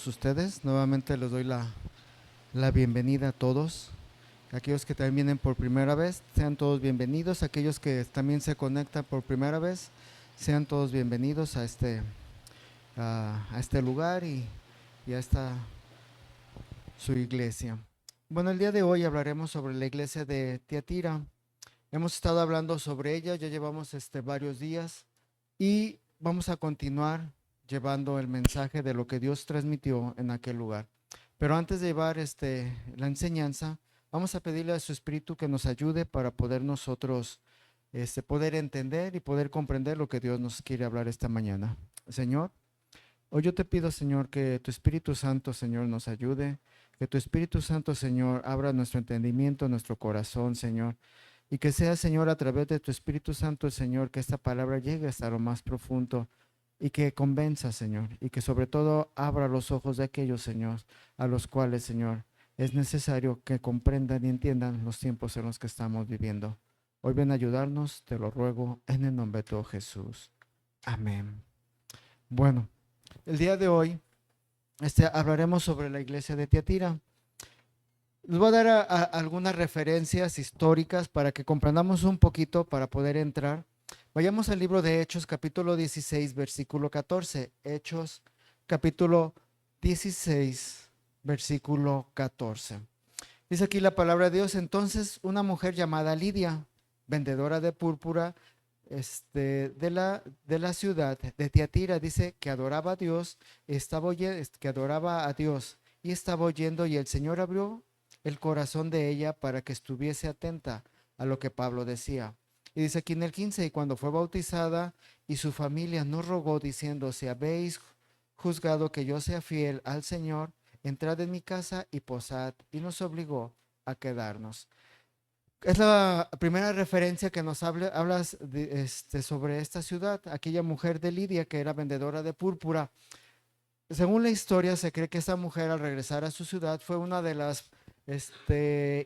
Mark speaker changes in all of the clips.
Speaker 1: todos ustedes. Nuevamente les doy la bienvenida a todos. Aquellos que también vienen por primera vez, sean todos bienvenidos. Aquellos que también se conectan por primera vez, sean todos bienvenidos a este lugar y a esta su iglesia. Bueno, el día de hoy hablaremos sobre la iglesia de Tiatira. Hemos estado hablando sobre ella, ya llevamos varios días y vamos a continuar llevando el mensaje de lo que Dios transmitió en aquel lugar. Pero antes de llevar la enseñanza, vamos a pedirle a su Espíritu que nos ayude para poder nosotros poder entender y poder comprender lo que Dios nos quiere hablar esta mañana. Señor, hoy yo te pido, Señor, que tu Espíritu Santo, Señor, nos ayude, que tu Espíritu Santo, Señor, abra nuestro entendimiento, nuestro corazón, Señor, y que sea, Señor, a través de tu Espíritu Santo, Señor, que esta palabra llegue hasta lo más profundo y que convenza, Señor, y que sobre todo abra los ojos de aquellos, Señor, a los cuales, Señor, es necesario que comprendan y entiendan los tiempos en los que estamos viviendo. Hoy ven a ayudarnos, te lo ruego, en el nombre de todo Jesús. Amén. Bueno, el día de hoy hablaremos sobre la iglesia de Tiatira. Les voy a dar algunas referencias históricas para que comprendamos un poquito para poder entrar. Vayamos al libro de Hechos, capítulo 16, versículo 14. Hechos, capítulo 16, versículo 14. Dice aquí la palabra de Dios: entonces una mujer llamada Lidia, vendedora de púrpura, de la ciudad de Tiatira, dice que adoraba a Dios, que adoraba a Dios y estaba oyendo, y el Señor abrió el corazón de ella para que estuviese atenta a lo que Pablo decía. Y dice aquí en el 15: y cuando fue bautizada y su familia nos rogó diciendo: si habéis juzgado que yo sea fiel al Señor, entrad en mi casa y posad, y nos obligó a quedarnos. Es la primera referencia que nos hablas sobre esta ciudad, aquella mujer de Lidia que era vendedora de púrpura. Según la historia, se cree que esta mujer, al regresar a su ciudad, fue una de las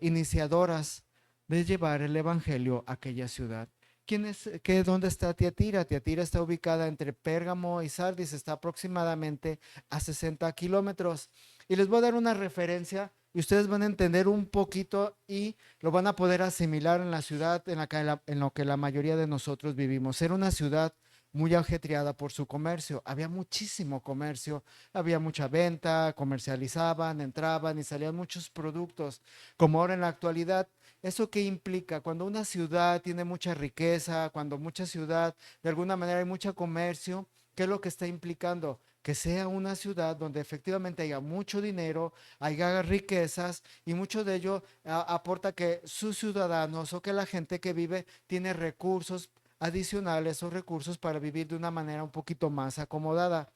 Speaker 1: iniciadoras de llevar el evangelio a aquella ciudad. ¿Dónde está Tiatira? Tiatira está ubicada entre Pérgamo y Sardis, está aproximadamente a 60 kilómetros. Y les voy a dar una referencia y ustedes van a entender un poquito y lo van a poder asimilar en la ciudad en lo que la mayoría de nosotros vivimos. Era una ciudad muy ajetreada por su comercio. Había muchísimo comercio, había mucha venta, comercializaban, entraban y salían muchos productos. Como ahora en la actualidad, ¿eso qué implica? Cuando una ciudad tiene mucha riqueza, cuando mucha ciudad, de alguna manera hay mucho comercio, ¿qué es lo que está implicando? Que sea una ciudad donde efectivamente haya mucho dinero, haya riquezas y mucho de ello aporta que sus ciudadanos o que la gente que vive tiene recursos adicionales o recursos para vivir de una manera un poquito más acomodada.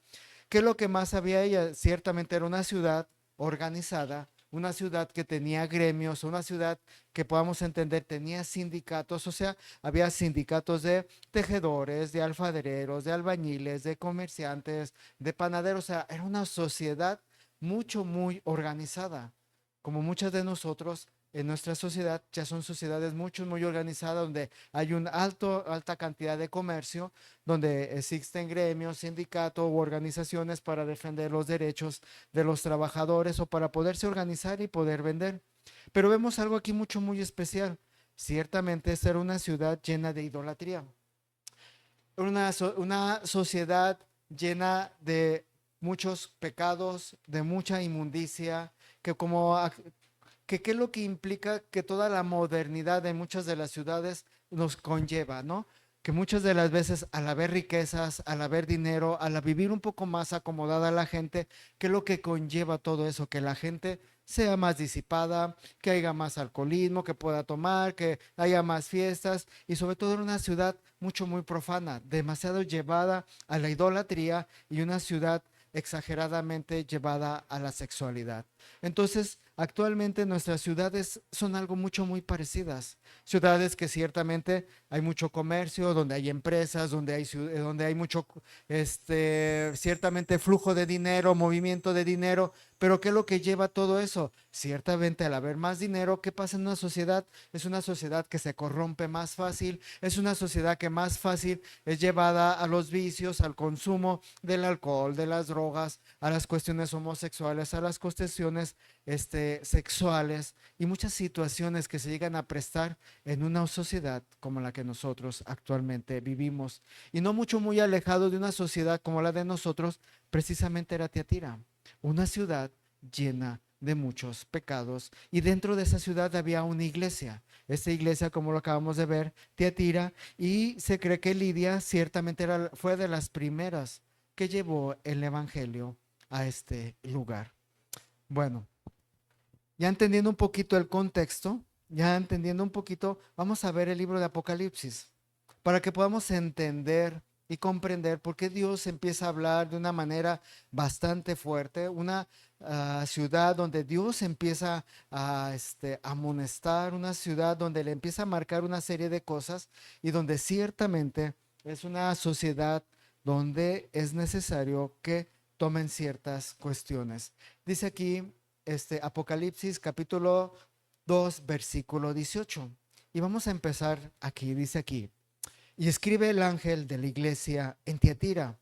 Speaker 1: ¿Qué es lo que más había ella? Ciertamente era una ciudad organizada, una ciudad que tenía gremios, una ciudad que podamos entender tenía sindicatos, o sea, había sindicatos de tejedores, de alfareros, de albañiles, de comerciantes, de panaderos, o sea, era una sociedad muy organizada, como muchas de nosotros en nuestra sociedad ya son sociedades muy organizadas donde hay una alta cantidad de comercio, donde existen gremios, sindicatos u organizaciones para defender los derechos de los trabajadores o para poderse organizar y poder vender. Pero vemos algo aquí muy especial. Ciertamente esta era una ciudad llena de idolatría, una sociedad llena de muchos pecados, de mucha inmundicia, que como que qué es lo que implica que toda la modernidad de muchas de las ciudades nos conlleva, ¿no? Que muchas de las veces al haber riquezas, al haber dinero, al vivir un poco más acomodada la gente, ¿qué es lo que conlleva todo eso? Que la gente sea más disipada, que haya más alcoholismo, que pueda tomar, que haya más fiestas y sobre todo en una ciudad muy profana, demasiado llevada a la idolatría y una ciudad exageradamente llevada a la sexualidad. Entonces, actualmente nuestras ciudades son algo muy parecidas. Ciudades que ciertamente hay mucho comercio, donde hay empresas, donde hay mucho, ciertamente flujo de dinero, movimiento de dinero. Pero ¿qué es lo que lleva todo eso? Ciertamente al haber más dinero, ¿qué pasa en una sociedad? Es una sociedad que se corrompe más fácil, es una sociedad que más fácil es llevada a los vicios, al consumo del alcohol, de las drogas, a las cuestiones homosexuales, a las cuestiones sexuales y muchas situaciones que se llegan a prestar en una sociedad como la que nosotros actualmente vivimos. Y no mucho muy alejado de una sociedad como la de nosotros, precisamente era Tiatira, una ciudad llena de muchos pecados, y dentro de esa ciudad había una iglesia. Esta iglesia, como lo acabamos de ver, Tiatira, y se cree que Lidia ciertamente fue de las primeras que llevó el evangelio a este lugar. Bueno, ya entendiendo un poquito el contexto, ya entendiendo un poquito, vamos a ver el libro de Apocalipsis para que podamos entender y comprender por qué Dios empieza a hablar de una manera bastante fuerte, una ciudad donde Dios empieza a amonestar, una ciudad donde le empieza a marcar una serie de cosas y donde ciertamente es una sociedad donde es necesario que tomen ciertas cuestiones. Dice aquí Apocalipsis capítulo 2 versículo 18. Y vamos a empezar aquí, dice aquí. Y escribe el ángel de la iglesia en Tiatira.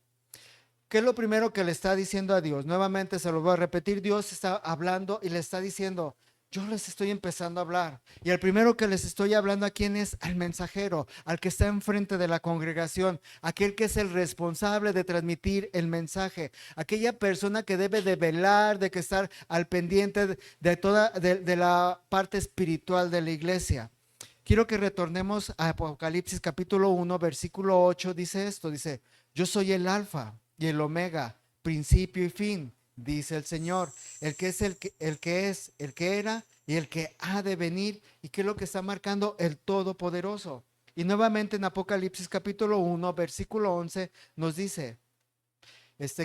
Speaker 1: ¿Qué es lo primero que le está diciendo a Dios? Nuevamente se lo voy a repetir. Dios está hablando y le está diciendo, yo les estoy empezando a hablar. Y el primero que les estoy hablando a quién es, al mensajero, al que está enfrente de la congregación, aquel que es el responsable de transmitir el mensaje, aquella persona que debe de velar, de que estar al pendiente de la parte espiritual de la iglesia. Quiero que retornemos a Apocalipsis capítulo 1, versículo 8, dice esto, dice, yo soy el alfa y el omega, principio y fin, dice el Señor, el que es, el que era y el que ha de venir. ¿Y qué es lo que está marcando? El Todopoderoso. Y nuevamente en Apocalipsis capítulo 1, versículo 11, nos dice,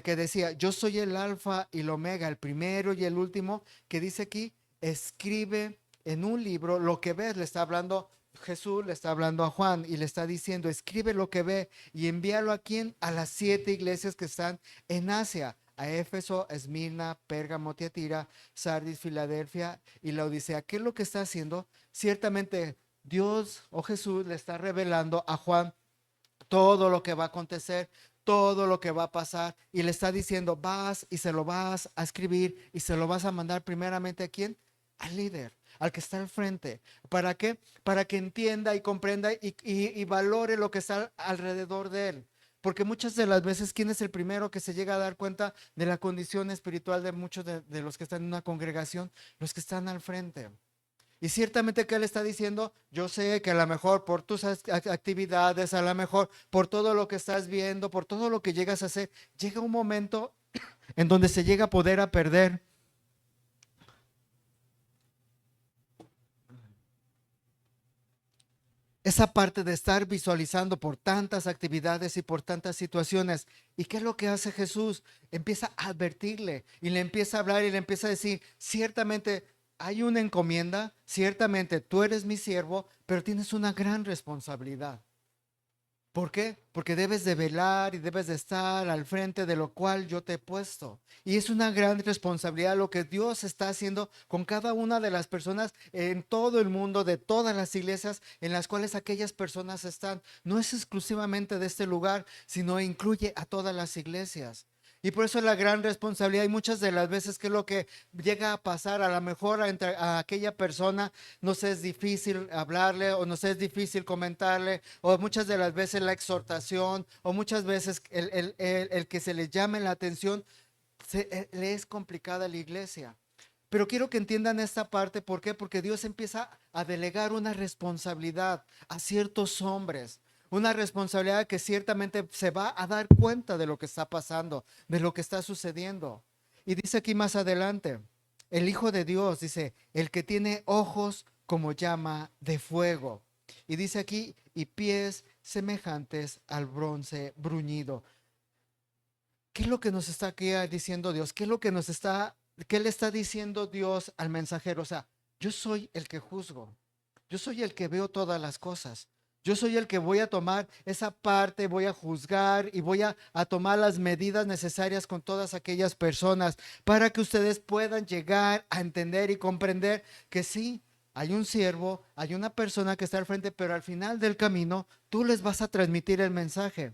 Speaker 1: que decía, yo soy el alfa y el omega, el primero y el último, que dice aquí, escribe en un libro lo que ves. Le está hablando Jesús, le está hablando a Juan y le está diciendo, escribe lo que ve y envíalo a quién, a las 7 iglesias que están en Asia, a Éfeso, Esmirna, Pérgamo, Tiatira, Sardis, Filadelfia y Laodicea. ¿Qué es lo que está haciendo? Ciertamente Dios o Jesús le está revelando a Juan todo lo que va a acontecer, todo lo que va a pasar, y le está diciendo, vas y se lo vas a escribir y se lo vas a mandar primeramente a quién, al líder, al que está al frente. ¿Para qué? Para que entienda y comprenda y valore lo que está alrededor de él. Porque muchas de las veces, ¿quién es el primero que se llega a dar cuenta de la condición espiritual de muchos de los que están en una congregación? Los que están al frente. Y ciertamente que él está diciendo, yo sé que a lo mejor por tus actividades, a lo mejor por todo lo que estás viendo, por todo lo que llegas a hacer, llega un momento en donde se llega a poder a perder esa parte de estar visualizando por tantas actividades y por tantas situaciones. ¿Y qué es lo que hace Jesús? Empieza a advertirle y le empieza a hablar y le empieza a decir, ciertamente hay una encomienda, ciertamente tú eres mi siervo, pero tienes una gran responsabilidad. ¿Por qué? Porque debes de velar y debes de estar al frente de lo cual yo te he puesto. Y es una gran responsabilidad lo que Dios está haciendo con cada una de las personas en todo el mundo, de todas las iglesias en las cuales aquellas personas están. No es exclusivamente de este lugar, sino incluye a todas las iglesias. Y por eso es la gran responsabilidad. Y muchas de las veces que es lo que llega a pasar, a lo mejor a aquella persona nos es difícil hablarle o nos es difícil comentarle, o muchas de las veces la exhortación, o muchas veces el que se le llame la atención, le es complicada a la iglesia. Pero quiero que entiendan esta parte. ¿Por qué? Porque Dios empieza a delegar una responsabilidad a ciertos hombres. Una responsabilidad que ciertamente se va a dar cuenta de lo que está pasando, de lo que está sucediendo. Y dice aquí más adelante, el Hijo de Dios, dice, el que tiene ojos como llama de fuego. Y dice aquí, y pies semejantes al bronce bruñido. ¿Qué es lo que nos está aquí diciendo Dios? ¿Qué es lo que nos está ¿qué le está diciendo Dios al mensajero? O sea, yo soy el que juzgo. Yo soy el que veo todas las cosas. Yo soy el que voy a tomar esa parte, voy a juzgar y voy a tomar las medidas necesarias con todas aquellas personas para que ustedes puedan llegar a entender y comprender que sí, hay un siervo, hay una persona que está al frente, pero al final del camino tú les vas a transmitir el mensaje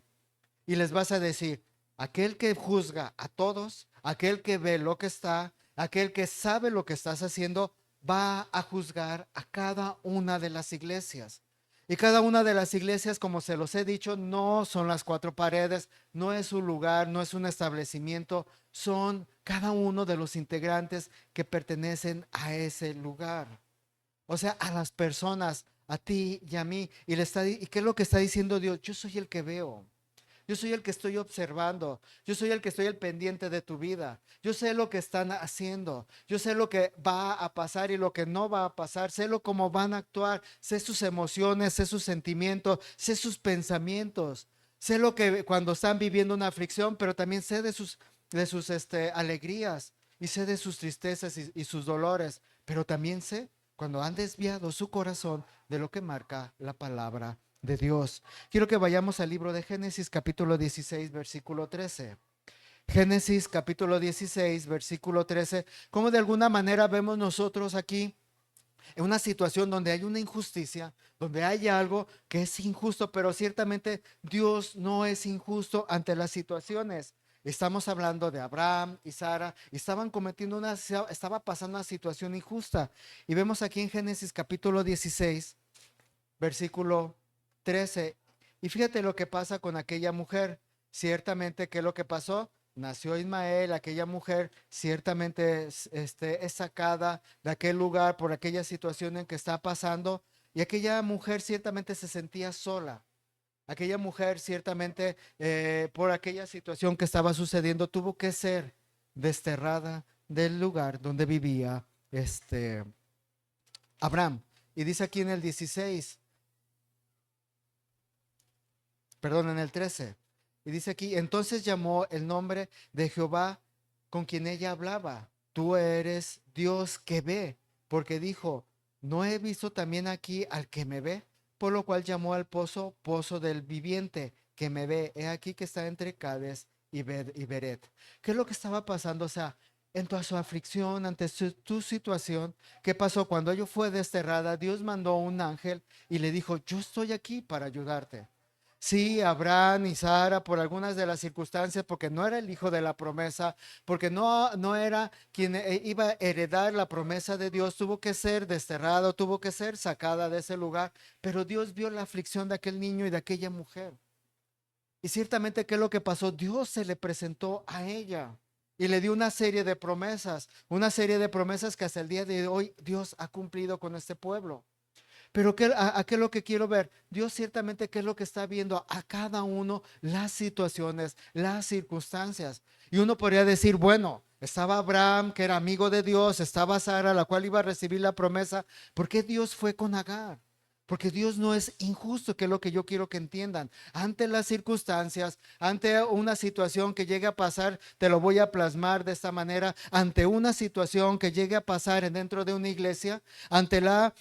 Speaker 1: y les vas a decir, aquel que juzga a todos, aquel que ve lo que está, aquel que sabe lo que estás haciendo, va a juzgar a cada una de las iglesias. Y cada una de las iglesias, como se los he dicho, no son las cuatro paredes, no es un lugar, no es un establecimiento, son cada uno de los integrantes que pertenecen a ese lugar. O sea, a las personas, a ti y a mí. ¿Y qué es lo que está diciendo Dios? Yo soy el que veo. Yo soy el que estoy observando. Yo soy el que estoy al pendiente de tu vida. Yo sé lo que están haciendo. Yo sé lo que va a pasar y lo que no va a pasar. Sé cómo van a actuar. Sé sus emociones, sé sus sentimientos, sé sus pensamientos. Sé lo que cuando están viviendo una aflicción, pero también sé de sus alegrías y sé de sus tristezas y sus dolores. Pero también sé cuando han desviado su corazón de lo que marca la palabra de Dios. Quiero que vayamos al libro de Génesis capítulo 16 versículo 13. Génesis capítulo 16 versículo 13. Como de alguna manera vemos nosotros aquí en una situación donde hay una injusticia, donde hay algo que es injusto, pero ciertamente Dios no es injusto ante las situaciones. Estamos hablando de Abraham y Sara, y estaba pasando una situación injusta. Y vemos aquí en Génesis capítulo 16 versículo 13. Y fíjate lo que pasa con aquella mujer. Ciertamente, ¿qué es lo que pasó? Nació Ismael, aquella mujer ciertamente es sacada de aquel lugar por aquella situación en que está pasando. Y aquella mujer ciertamente se sentía sola. Aquella mujer ciertamente por aquella situación que estaba sucediendo tuvo que ser desterrada del lugar donde vivía Abraham. Y dice aquí en el 16, perdón, en el 13. Y dice aquí, entonces llamó el nombre de Jehová con quien ella hablaba. Tú eres Dios que ve, porque dijo, no he visto también aquí al que me ve, por lo cual llamó al pozo, pozo del viviente, que me ve. He aquí que está entre Cades y Beret. ¿Qué es lo que estaba pasando? O sea, en toda su aflicción, ante tu situación, ¿qué pasó? Cuando ella fue desterrada, Dios mandó un ángel y le dijo, yo estoy aquí para ayudarte. Sí, Abraham y Sara, por algunas de las circunstancias, porque no era el hijo de la promesa, porque no era quien iba a heredar la promesa de Dios, tuvo que ser desterrado, tuvo que ser sacada de ese lugar, pero Dios vio la aflicción de aquel niño y de aquella mujer. Y ciertamente, ¿qué es lo que pasó? Dios se le presentó a ella y le dio una serie de promesas que hasta el día de hoy Dios ha cumplido con este pueblo. Pero ¿qué es lo que quiero ver? Dios ciertamente qué es lo que está viendo a cada uno, las situaciones, las circunstancias. Y uno podría decir, bueno, estaba Abraham, que era amigo de Dios, estaba Sara, la cual iba a recibir la promesa. ¿Por qué Dios fue con Agar? Porque Dios no es injusto, que es lo que yo quiero que entiendan. Ante las circunstancias, ante una situación que llegue a pasar, te lo voy a plasmar de esta manera, ante una situación que llegue a pasar dentro de una iglesia, ante las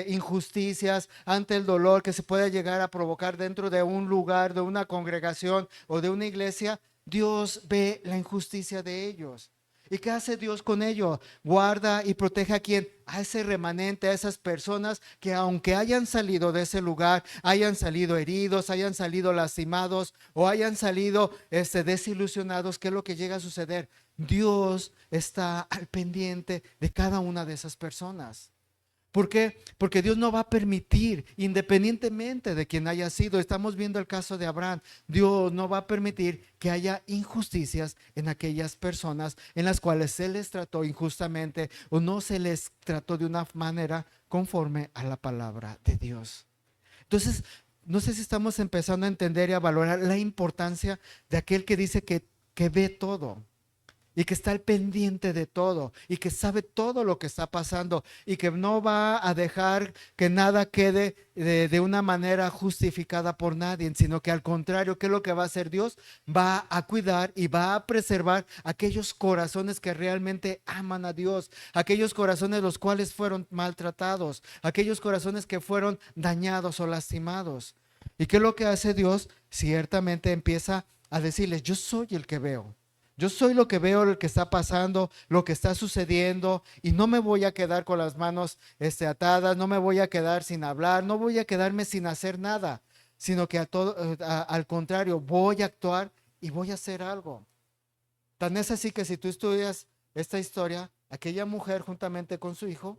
Speaker 1: injusticias, ante el dolor que se pueda llegar a provocar dentro de un lugar, de una congregación o de una iglesia, Dios ve la injusticia de ellos. ¿Y qué hace Dios con ello? Guarda y protege a quien, a ese remanente, a esas personas que aunque hayan salido de ese lugar, hayan salido heridos, hayan salido lastimados o hayan salido desilusionados, ¿qué es lo que llega a suceder? Dios está al pendiente de cada una de esas personas. ¿Por qué? Porque Dios no va a permitir, independientemente de quien haya sido, estamos viendo el caso de Abraham, Dios no va a permitir que haya injusticias en aquellas personas en las cuales se les trató injustamente o no se les trató de una manera conforme a la palabra de Dios. Entonces, no sé si estamos empezando a entender y a valorar la importancia de aquel que dice que ve todo. y que está al pendiente de todo y que sabe todo lo que está pasando y que no va a dejar que nada quede de una manera justificada por nadie, sino que al contrario, ¿qué es lo que va a hacer Dios? Va a cuidar y va a preservar aquellos corazones que realmente aman a Dios, aquellos corazones los cuales fueron maltratados, aquellos corazones que fueron dañados o lastimados. ¿Y qué es lo que hace Dios? Ciertamente empieza a decirles, yo soy el que veo. Yo soy lo que veo, lo que está pasando, lo que está sucediendo, y no me voy a quedar con las manos atadas, no me voy a quedar sin hablar, no voy a quedarme sin hacer nada, sino que al contrario, voy a actuar y voy a hacer algo. Tan es así que si tú estudias esta historia, aquella mujer juntamente con su hijo,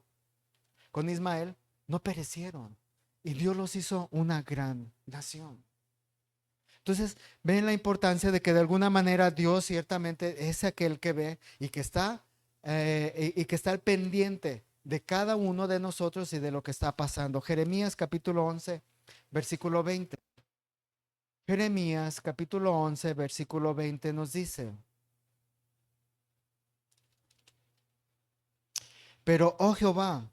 Speaker 1: con Ismael, no perecieron, y Dios los hizo una gran nación. Entonces, ven la importancia de que de alguna manera Dios ciertamente es aquel que ve y que está al pendiente de cada uno de nosotros y de lo que está pasando. Jeremías capítulo 11, versículo 20. Jeremías capítulo 11, versículo 20 nos dice: pero, oh Jehová,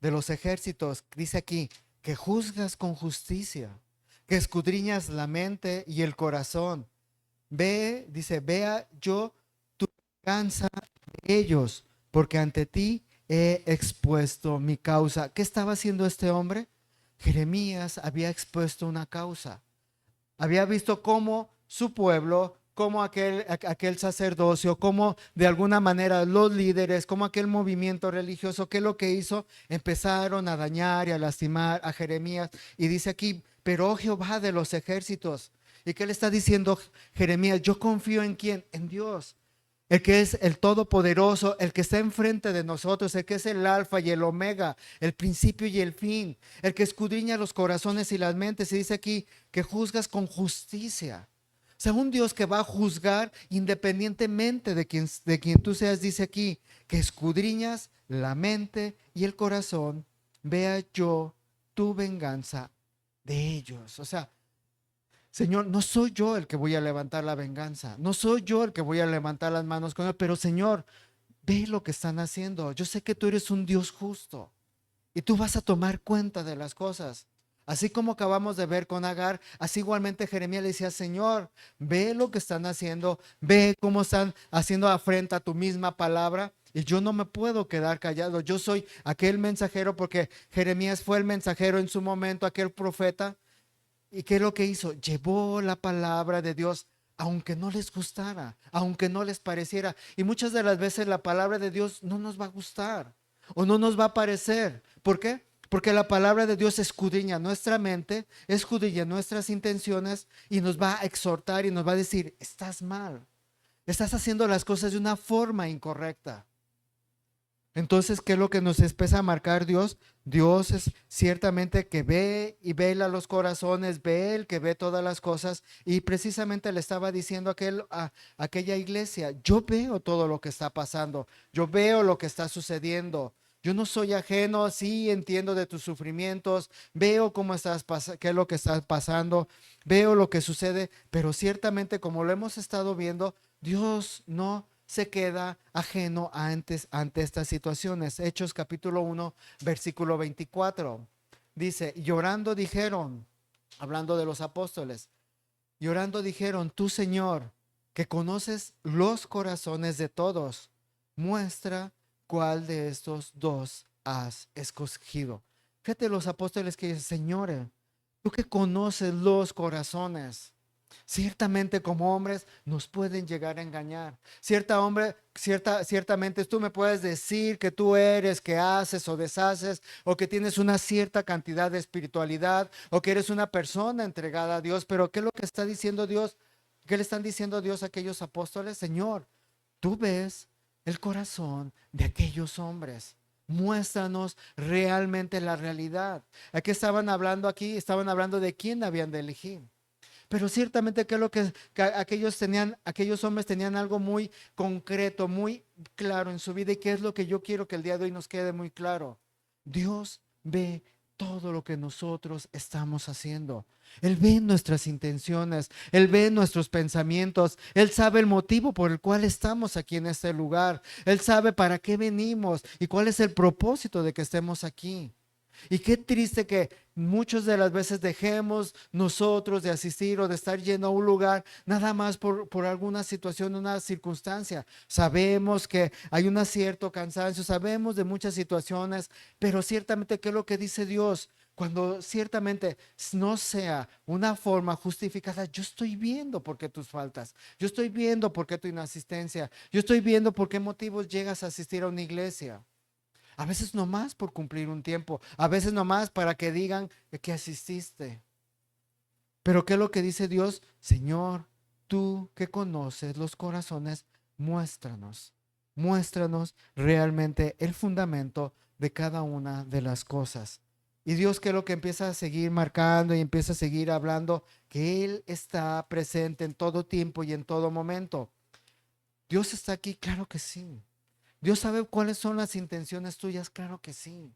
Speaker 1: de los ejércitos, dice aquí, que juzgas con justicia, que escudriñas la mente y el corazón. Ve, dice, vea yo tu venganza de ellos, porque ante ti he expuesto mi causa. ¿Qué estaba haciendo este hombre? Jeremías había expuesto una causa. Había visto cómo su pueblo, cómo aquel sacerdocio, cómo de alguna manera los líderes, cómo aquel movimiento religioso, ¿qué es lo que hizo? Empezaron a dañar y a lastimar a Jeremías. Y dice aquí, pero oh Jehová de los ejércitos. ¿Y qué le está diciendo Jeremías? Yo confío en quién, en Dios, el que es el todopoderoso, el que está enfrente de nosotros, el que es el alfa y el omega, el principio y el fin, el que escudriña los corazones y las mentes. Y dice aquí que juzgas con justicia. O sea, un Dios que va a juzgar independientemente de quien tú seas. Dice aquí que escudriñas la mente y el corazón, vea yo tu venganza de ellos. O sea, Señor, no soy yo el que voy a levantar la venganza, no soy yo el que voy a levantar las manos con él, pero Señor, ve lo que están haciendo. Yo sé que tú eres un Dios justo y tú vas a tomar cuenta de las cosas. Así como acabamos de ver con Agar, así igualmente Jeremías le decía, Señor, ve lo que están haciendo, ve cómo están haciendo afrenta a tu misma palabra. Y yo no me puedo quedar callado. Yo soy aquel mensajero, porque Jeremías fue el mensajero en su momento, aquel profeta. ¿Y qué es lo que hizo? Llevó la palabra de Dios, aunque no les gustara, aunque no les pareciera. Y muchas de las veces la palabra de Dios no nos va a gustar o no nos va a parecer. ¿Por qué? Porque la palabra de Dios escudriña nuestra mente, escudriña nuestras intenciones y nos va a exhortar y nos va a decir, estás mal, estás haciendo las cosas de una forma incorrecta. Entonces, ¿qué es lo que nos empieza a marcar Dios? Dios es ciertamente que ve y vela los corazones, ve el que ve todas las cosas, y precisamente le estaba diciendo a aquella iglesia, yo veo todo lo que está pasando, yo veo lo que está sucediendo. Yo no soy ajeno, sí entiendo de tus sufrimientos, veo qué es lo que está pasando, veo lo que sucede, pero ciertamente como lo hemos estado viendo, Dios no se queda ajeno ante estas situaciones. Hechos capítulo 1, versículo 24. Dice, llorando dijeron, hablando de los apóstoles, llorando dijeron, tú Señor, que conoces los corazones de todos, muestra cuál de estos dos has escogido. Fíjate los apóstoles que dicen, Señor, tú que conoces los corazones. Ciertamente como hombres nos pueden llegar a engañar. Ciertamente tú me puedes decir que tú eres, que haces o deshaces, o que tienes una cierta cantidad de espiritualidad, o que eres una persona entregada a Dios. Pero ¿qué es lo que está diciendo Dios? ¿Qué le están diciendo a Dios a aquellos apóstoles? Señor, tú ves el corazón de aquellos hombres. Muéstranos realmente la realidad. Aquí estaban hablando de quién habían de elegir. Pero ciertamente que es lo que aquellos hombres tenían algo muy concreto, muy claro en su vida, y qué es lo que yo quiero que el día de hoy nos quede muy claro. Dios ve todo lo que nosotros estamos haciendo. Él ve nuestras intenciones, Él ve nuestros pensamientos, Él sabe el motivo por el cual estamos aquí en este lugar, Él sabe para qué venimos y cuál es el propósito de que estemos aquí. Y qué triste que muchas de las veces dejemos nosotros de asistir o de estar yendo a un lugar nada más por alguna situación, una circunstancia. Sabemos que hay un cierto cansancio, sabemos de muchas situaciones, pero ciertamente, ¿qué es lo que dice Dios? Cuando ciertamente no sea una forma justificada, yo estoy viendo por qué tus faltas, yo estoy viendo por qué tu inasistencia, yo estoy viendo por qué motivos llegas a asistir a una iglesia. A veces nomás por cumplir un tiempo, a veces nomás para que digan que asististe. Pero ¿qué es lo que dice Dios? Señor, tú que conoces los corazones, muéstranos, muéstranos realmente el fundamento de cada una de las cosas. Y Dios, ¿qué es lo que empieza a seguir marcando y empieza a seguir hablando? Que Él está presente en todo tiempo y en todo momento. Dios está aquí, claro que sí. Dios sabe cuáles son las intenciones tuyas, claro que sí.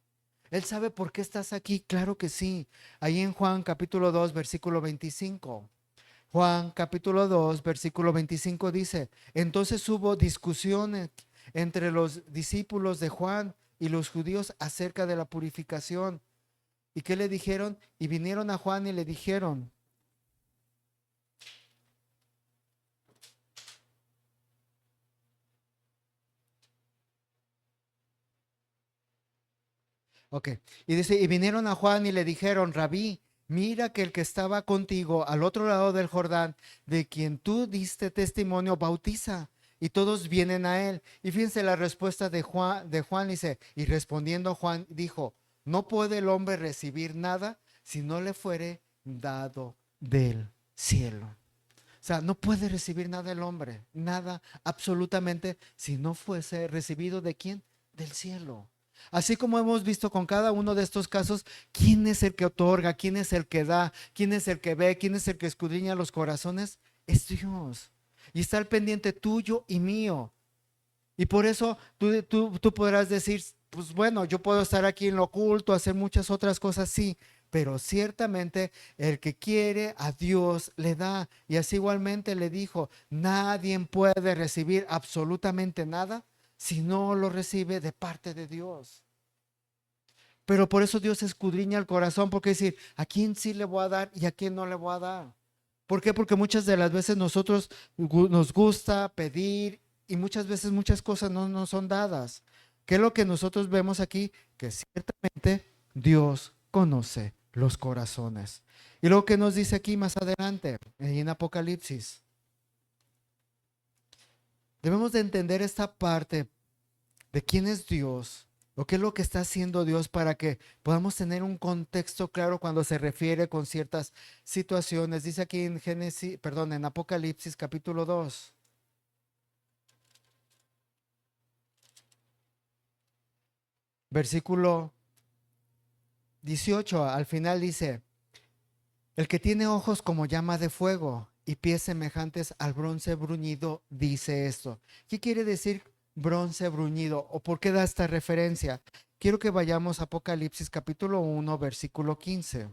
Speaker 1: Él sabe por qué estás aquí, claro que sí. Ahí en Juan capítulo 2, versículo 25. Juan capítulo 2, versículo 25 dice, entonces hubo discusiones entre los discípulos de Juan y los judíos acerca de la purificación. ¿Y qué le dijeron? Y vinieron a Juan y le dijeron, ok, y dice, y vinieron a Juan y le dijeron, Rabí, mira que el que estaba contigo al otro lado del Jordán, de quien tú diste testimonio, bautiza, y todos vienen a él. Y fíjense la respuesta de Juan dice, y respondiendo Juan dijo, no puede el hombre recibir nada si no le fuere dado del cielo. O sea, no puede recibir nada el hombre, nada absolutamente, si no fuese recibido de quién, del cielo. Así como hemos visto con cada uno de estos casos, ¿quién es el que otorga? ¿Quién es el que da? ¿Quién es el que ve? ¿Quién es el que escudriña los corazones? Es Dios. Y está al pendiente tuyo y mío. Y por eso tú podrás decir, pues bueno, yo puedo estar aquí en lo oculto, hacer muchas otras cosas, sí, pero ciertamente el que quiere a Dios le da. Y así igualmente le dijo, nadie puede recibir absolutamente nada si no lo recibe de parte de Dios. Pero por eso Dios escudriña el corazón, porque decir, ¿a quién sí le voy a dar y a quién no le voy a dar? ¿Por qué? Porque muchas de las veces nosotros nos gusta pedir y muchas veces muchas cosas no nos son dadas. ¿Qué es lo que nosotros vemos aquí? Que ciertamente Dios conoce los corazones. Y luego que nos dice aquí más adelante, en Apocalipsis, debemos de entender esta parte de quién es Dios, o qué es lo que está haciendo Dios para que podamos tener un contexto claro cuando se refiere con ciertas situaciones. Dice aquí en Génesis, perdón, en Apocalipsis capítulo 2, versículo 18, al final dice, el que tiene ojos como llama de fuego y pies semejantes al bronce bruñido, dice esto. ¿Qué quiere decir bronce bruñido o por qué da esta referencia? Quiero que vayamos a Apocalipsis capítulo 1, versículo 15.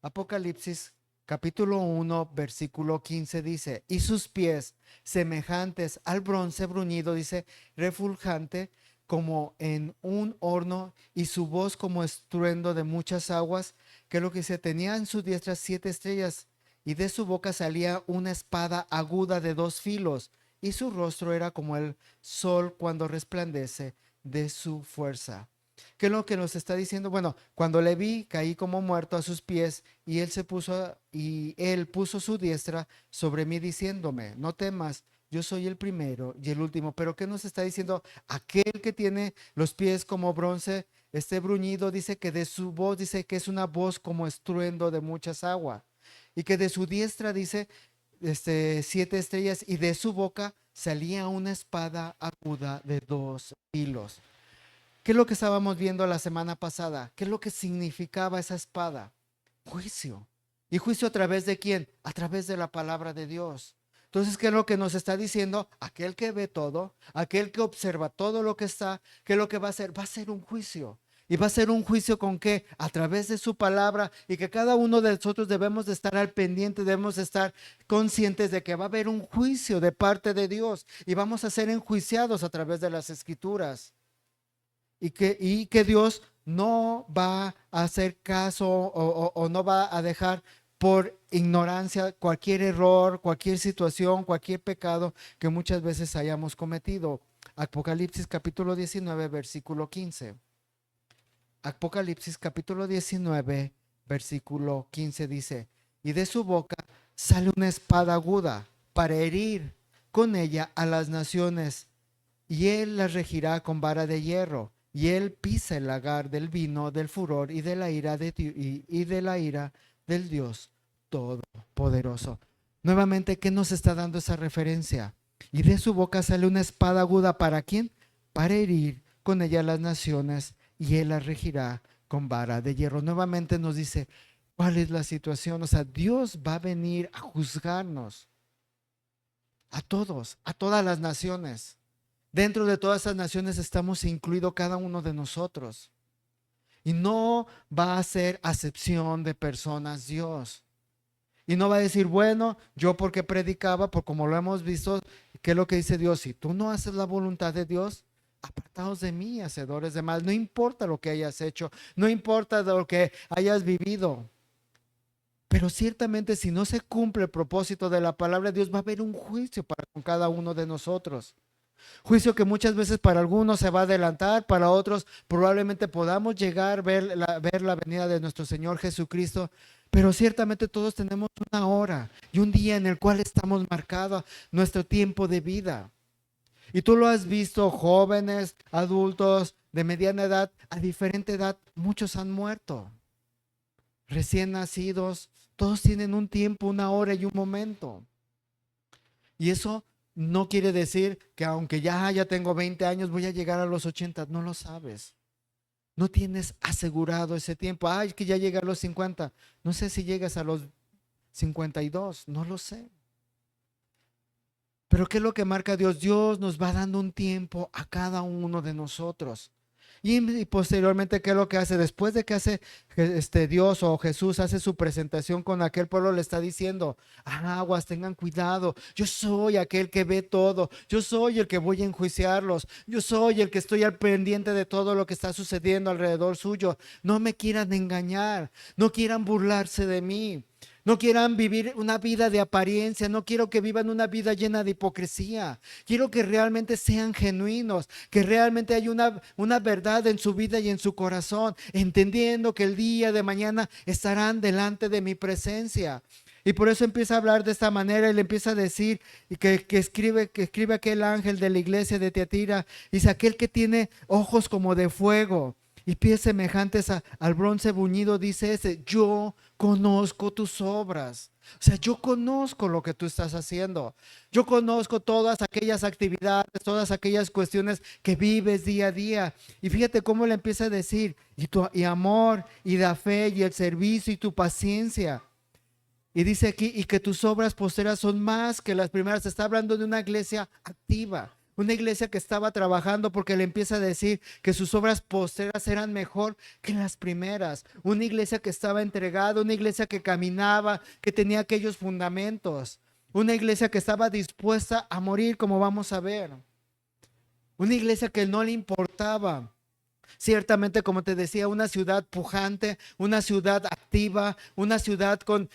Speaker 1: Apocalipsis capítulo 1, versículo 15 dice, y sus pies semejantes al bronce bruñido, dice, refulgante como en un horno, y su voz como estruendo de muchas aguas, que lo que se tenía en su diestra 7 estrellas, y de su boca salía una espada aguda de 2 filos, y su rostro era como el sol cuando resplandece de su fuerza. ¿Qué es lo que nos está diciendo? Bueno, cuando le vi, caí como muerto a sus pies y él puso su diestra sobre mí diciéndome, no temas, yo soy el primero y el último. Pero ¿qué nos está diciendo? Aquel que tiene los pies como bronce, este bruñido, dice que de su voz, dice que es una voz como estruendo de muchas aguas. Y que de su diestra, dice, 7 estrellas y de su boca salía una espada aguda de 2 filos. ¿Qué es lo que estábamos viendo la semana pasada? ¿Qué es lo que significaba esa espada? Juicio. ¿Y juicio a través de quién? A través de la palabra de Dios. Entonces, ¿qué es lo que nos está diciendo? Aquel que ve todo, aquel que observa todo lo que está, ¿qué es lo que va a hacer? Va a ser un juicio. Y va a ser un juicio con qué? A través de su palabra, y que cada uno de nosotros debemos de estar al pendiente, debemos de estar conscientes de que va a haber un juicio de parte de Dios y vamos a ser enjuiciados a través de las escrituras. Y que Dios no va a hacer caso o no va a dejar por ignorancia cualquier error, cualquier situación, cualquier pecado que muchas veces hayamos cometido. Apocalipsis capítulo 19, versículo 15. Apocalipsis capítulo 19, versículo 15 dice: y de su boca sale una espada aguda para herir con ella a las naciones, y él las regirá con vara de hierro, y él pisa el lagar del vino del furor y de la ira del Dios Todopoderoso. Nuevamente, ¿qué nos está dando esa referencia? Y de su boca sale una espada aguda, ¿para quién? Para herir con ella las naciones, y él las regirá con vara de hierro. Nuevamente nos dice, ¿cuál es la situación? O sea, Dios va a venir a juzgarnos a todos, a todas las naciones. Dentro de todas esas naciones estamos incluidos cada uno de nosotros. Y no va a hacer acepción de personas Dios. Y no va a decir, bueno, yo porque predicaba, por como lo hemos visto, ¿qué es lo que dice Dios? Si tú no haces la voluntad de Dios, apartaos de mí, hacedores de mal. No importa lo que hayas hecho, no importa lo que hayas vivido. Pero ciertamente si no se cumple el propósito de la palabra de Dios, va a haber un juicio para con cada uno de nosotros. Juicio que muchas veces para algunos se va a adelantar, para otros probablemente podamos llegar a ver la venida de nuestro Señor Jesucristo, pero ciertamente todos tenemos una hora y un día en el cual estamos marcados nuestro tiempo de vida. Y tú lo has visto, jóvenes, adultos, de mediana edad, a diferente edad, muchos han muerto. Recién nacidos, todos tienen un tiempo, una hora y un momento. Y eso no quiere decir que aunque ya tengo 20 años, voy a llegar a los 80. No lo sabes. No tienes asegurado ese tiempo. Ay, que ya llegué a los 50. No sé si llegas a los 52. No lo sé. Pero ¿qué es lo que marca Dios? Dios nos va dando un tiempo a cada uno de nosotros. Y posteriormente, ¿qué es lo que hace? Después de que hace Dios o Jesús hace su presentación con aquel pueblo, le está diciendo, aguas, tengan cuidado, yo soy aquel que ve todo, yo soy el que voy a enjuiciarlos, yo soy el que estoy al pendiente de todo lo que está sucediendo alrededor suyo. No me quieran engañar, no quieran burlarse de mí. No quieran vivir una vida de apariencia, no quiero que vivan una vida llena de hipocresía. Quiero que realmente sean genuinos, que realmente hay una verdad en su vida y en su corazón, entendiendo que el día de mañana estarán delante de mi presencia. Y por eso empieza a hablar de esta manera y le empieza a decir que escribe aquel ángel de la iglesia de Tiatira, dice, aquel que tiene ojos como de fuego y pies semejantes al bronce bruñido, dice ese, yo conozco tus obras. O sea, yo conozco lo que tú estás haciendo. Yo conozco todas aquellas actividades, todas aquellas cuestiones que vives día a día. Y fíjate cómo le empieza a decir, y amor, y la fe, y el servicio, y tu paciencia. Y dice aquí, y que tus obras posteras son más que las primeras. Está hablando de una iglesia activa. Una iglesia que estaba trabajando, porque le empieza a decir que sus obras posteras eran mejor que las primeras. Una iglesia que estaba entregada, una iglesia que caminaba, que tenía aquellos fundamentos. Una iglesia que estaba dispuesta a morir, como vamos a ver. Una iglesia que no le importaba. Ciertamente, como te decía, una ciudad pujante, una ciudad activa, una ciudad con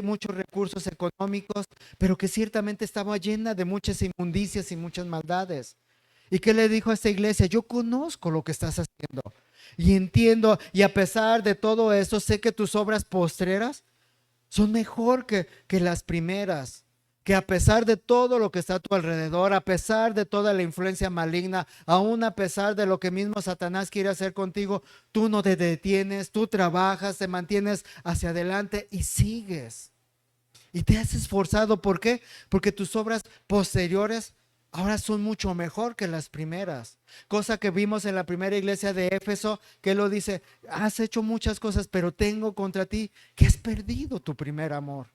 Speaker 1: muchos recursos económicos, pero que ciertamente estaba llena de muchas inmundicias y muchas maldades. ¿Y qué le dijo a esta iglesia? Yo conozco lo que estás haciendo y entiendo, y a pesar de todo eso, sé que tus obras postreras son mejor que las primeras. Que a pesar de todo lo que está a tu alrededor, a pesar de toda la influencia maligna, aún a pesar de lo que mismo Satanás quiere hacer contigo, tú no te detienes, tú trabajas, te mantienes hacia adelante y sigues. Y te has esforzado. ¿Por qué? Porque tus obras posteriores ahora son mucho mejor que las primeras. Cosa que vimos en la primera iglesia de Éfeso, que él lo dice, has hecho muchas cosas, pero tengo contra ti que has perdido tu primer amor.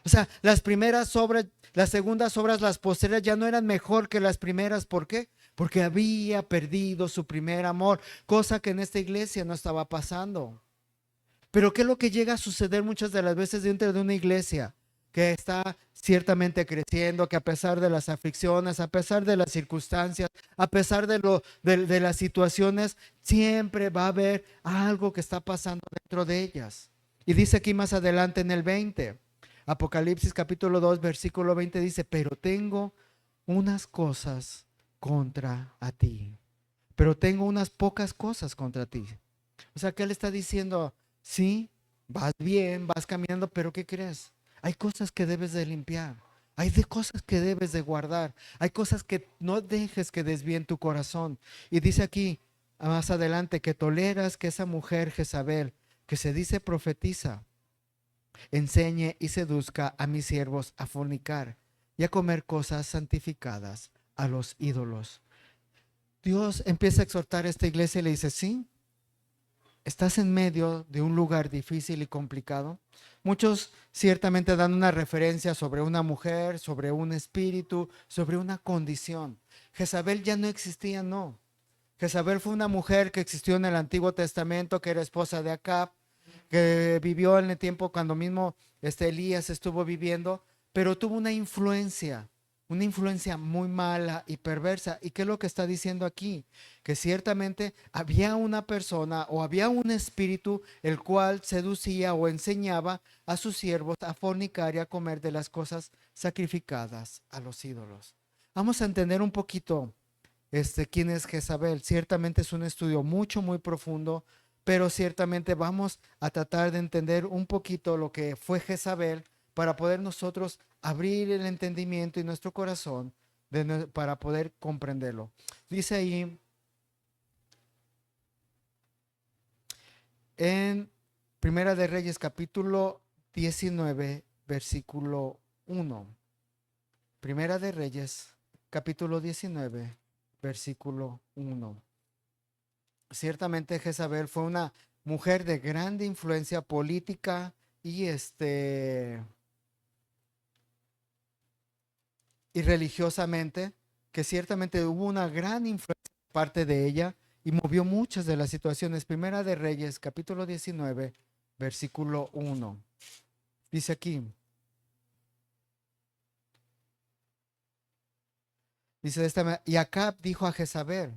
Speaker 1: O sea, las primeras obras, las segundas obras, las posteriores ya no eran mejor que las primeras. ¿Por qué? porque había perdido su primer amor, cosa que en esta iglesia no estaba pasando. Pero ¿qué es lo que llega a suceder muchas de las veces dentro de una iglesia que está ciertamente creciendo, que a pesar de las aflicciones, a pesar de las circunstancias, a pesar de las situaciones, siempre va a haber algo que está pasando dentro de ellas? Y dice aquí más adelante en el 20, Apocalipsis capítulo 2, versículo 20 dice, pero tengo unas cosas contra a ti, pero tengo unas pocas cosas contra ti. O sea, ¿qué le está diciendo? Sí, vas bien, vas caminando, pero ¿qué crees? Hay cosas que debes de limpiar. Hay de cosas que debes de guardar. Hay cosas que no dejes que desvíen tu corazón. Y dice aquí, más adelante, que toleras que esa mujer Jezabel, que se dice profetiza, enseñe y seduzca a mis siervos a fornicar y a comer cosas santificadas a los ídolos. Dios empieza a exhortar a esta iglesia y le dice, sí, estás en medio de un lugar difícil y complicado. Muchos ciertamente dan una referencia sobre una mujer, sobre un espíritu, sobre una condición. Jezabel ya no existía, no. Jezabel fue una mujer que existió en el Antiguo Testamento, que era esposa de Acab, que vivió en el tiempo cuando mismo Elías estuvo viviendo, pero tuvo una influencia muy mala y perversa. ¿Y qué es lo que está diciendo aquí? Que ciertamente había una persona o había un espíritu el cual seducía o enseñaba a sus siervos a fornicar y a comer de las cosas sacrificadas a los ídolos. Vamos a entender un poquito quién es Jezabel. Ciertamente es un estudio muy profundo, pero ciertamente vamos a tratar de entender un poquito lo que fue Jezabel para poder nosotros abrir el entendimiento y nuestro corazón para poder comprenderlo. Dice ahí en Primera de Reyes capítulo 19, versículo 1. Primera de Reyes capítulo 19, versículo 1. Ciertamente Jezabel fue una mujer de grande influencia política y religiosamente, que ciertamente hubo una gran influencia de parte de ella y movió muchas de las situaciones. Primera de Reyes, capítulo 19, versículo 1. Dice aquí, dice de esta manera, y Acab dijo a Jezabel,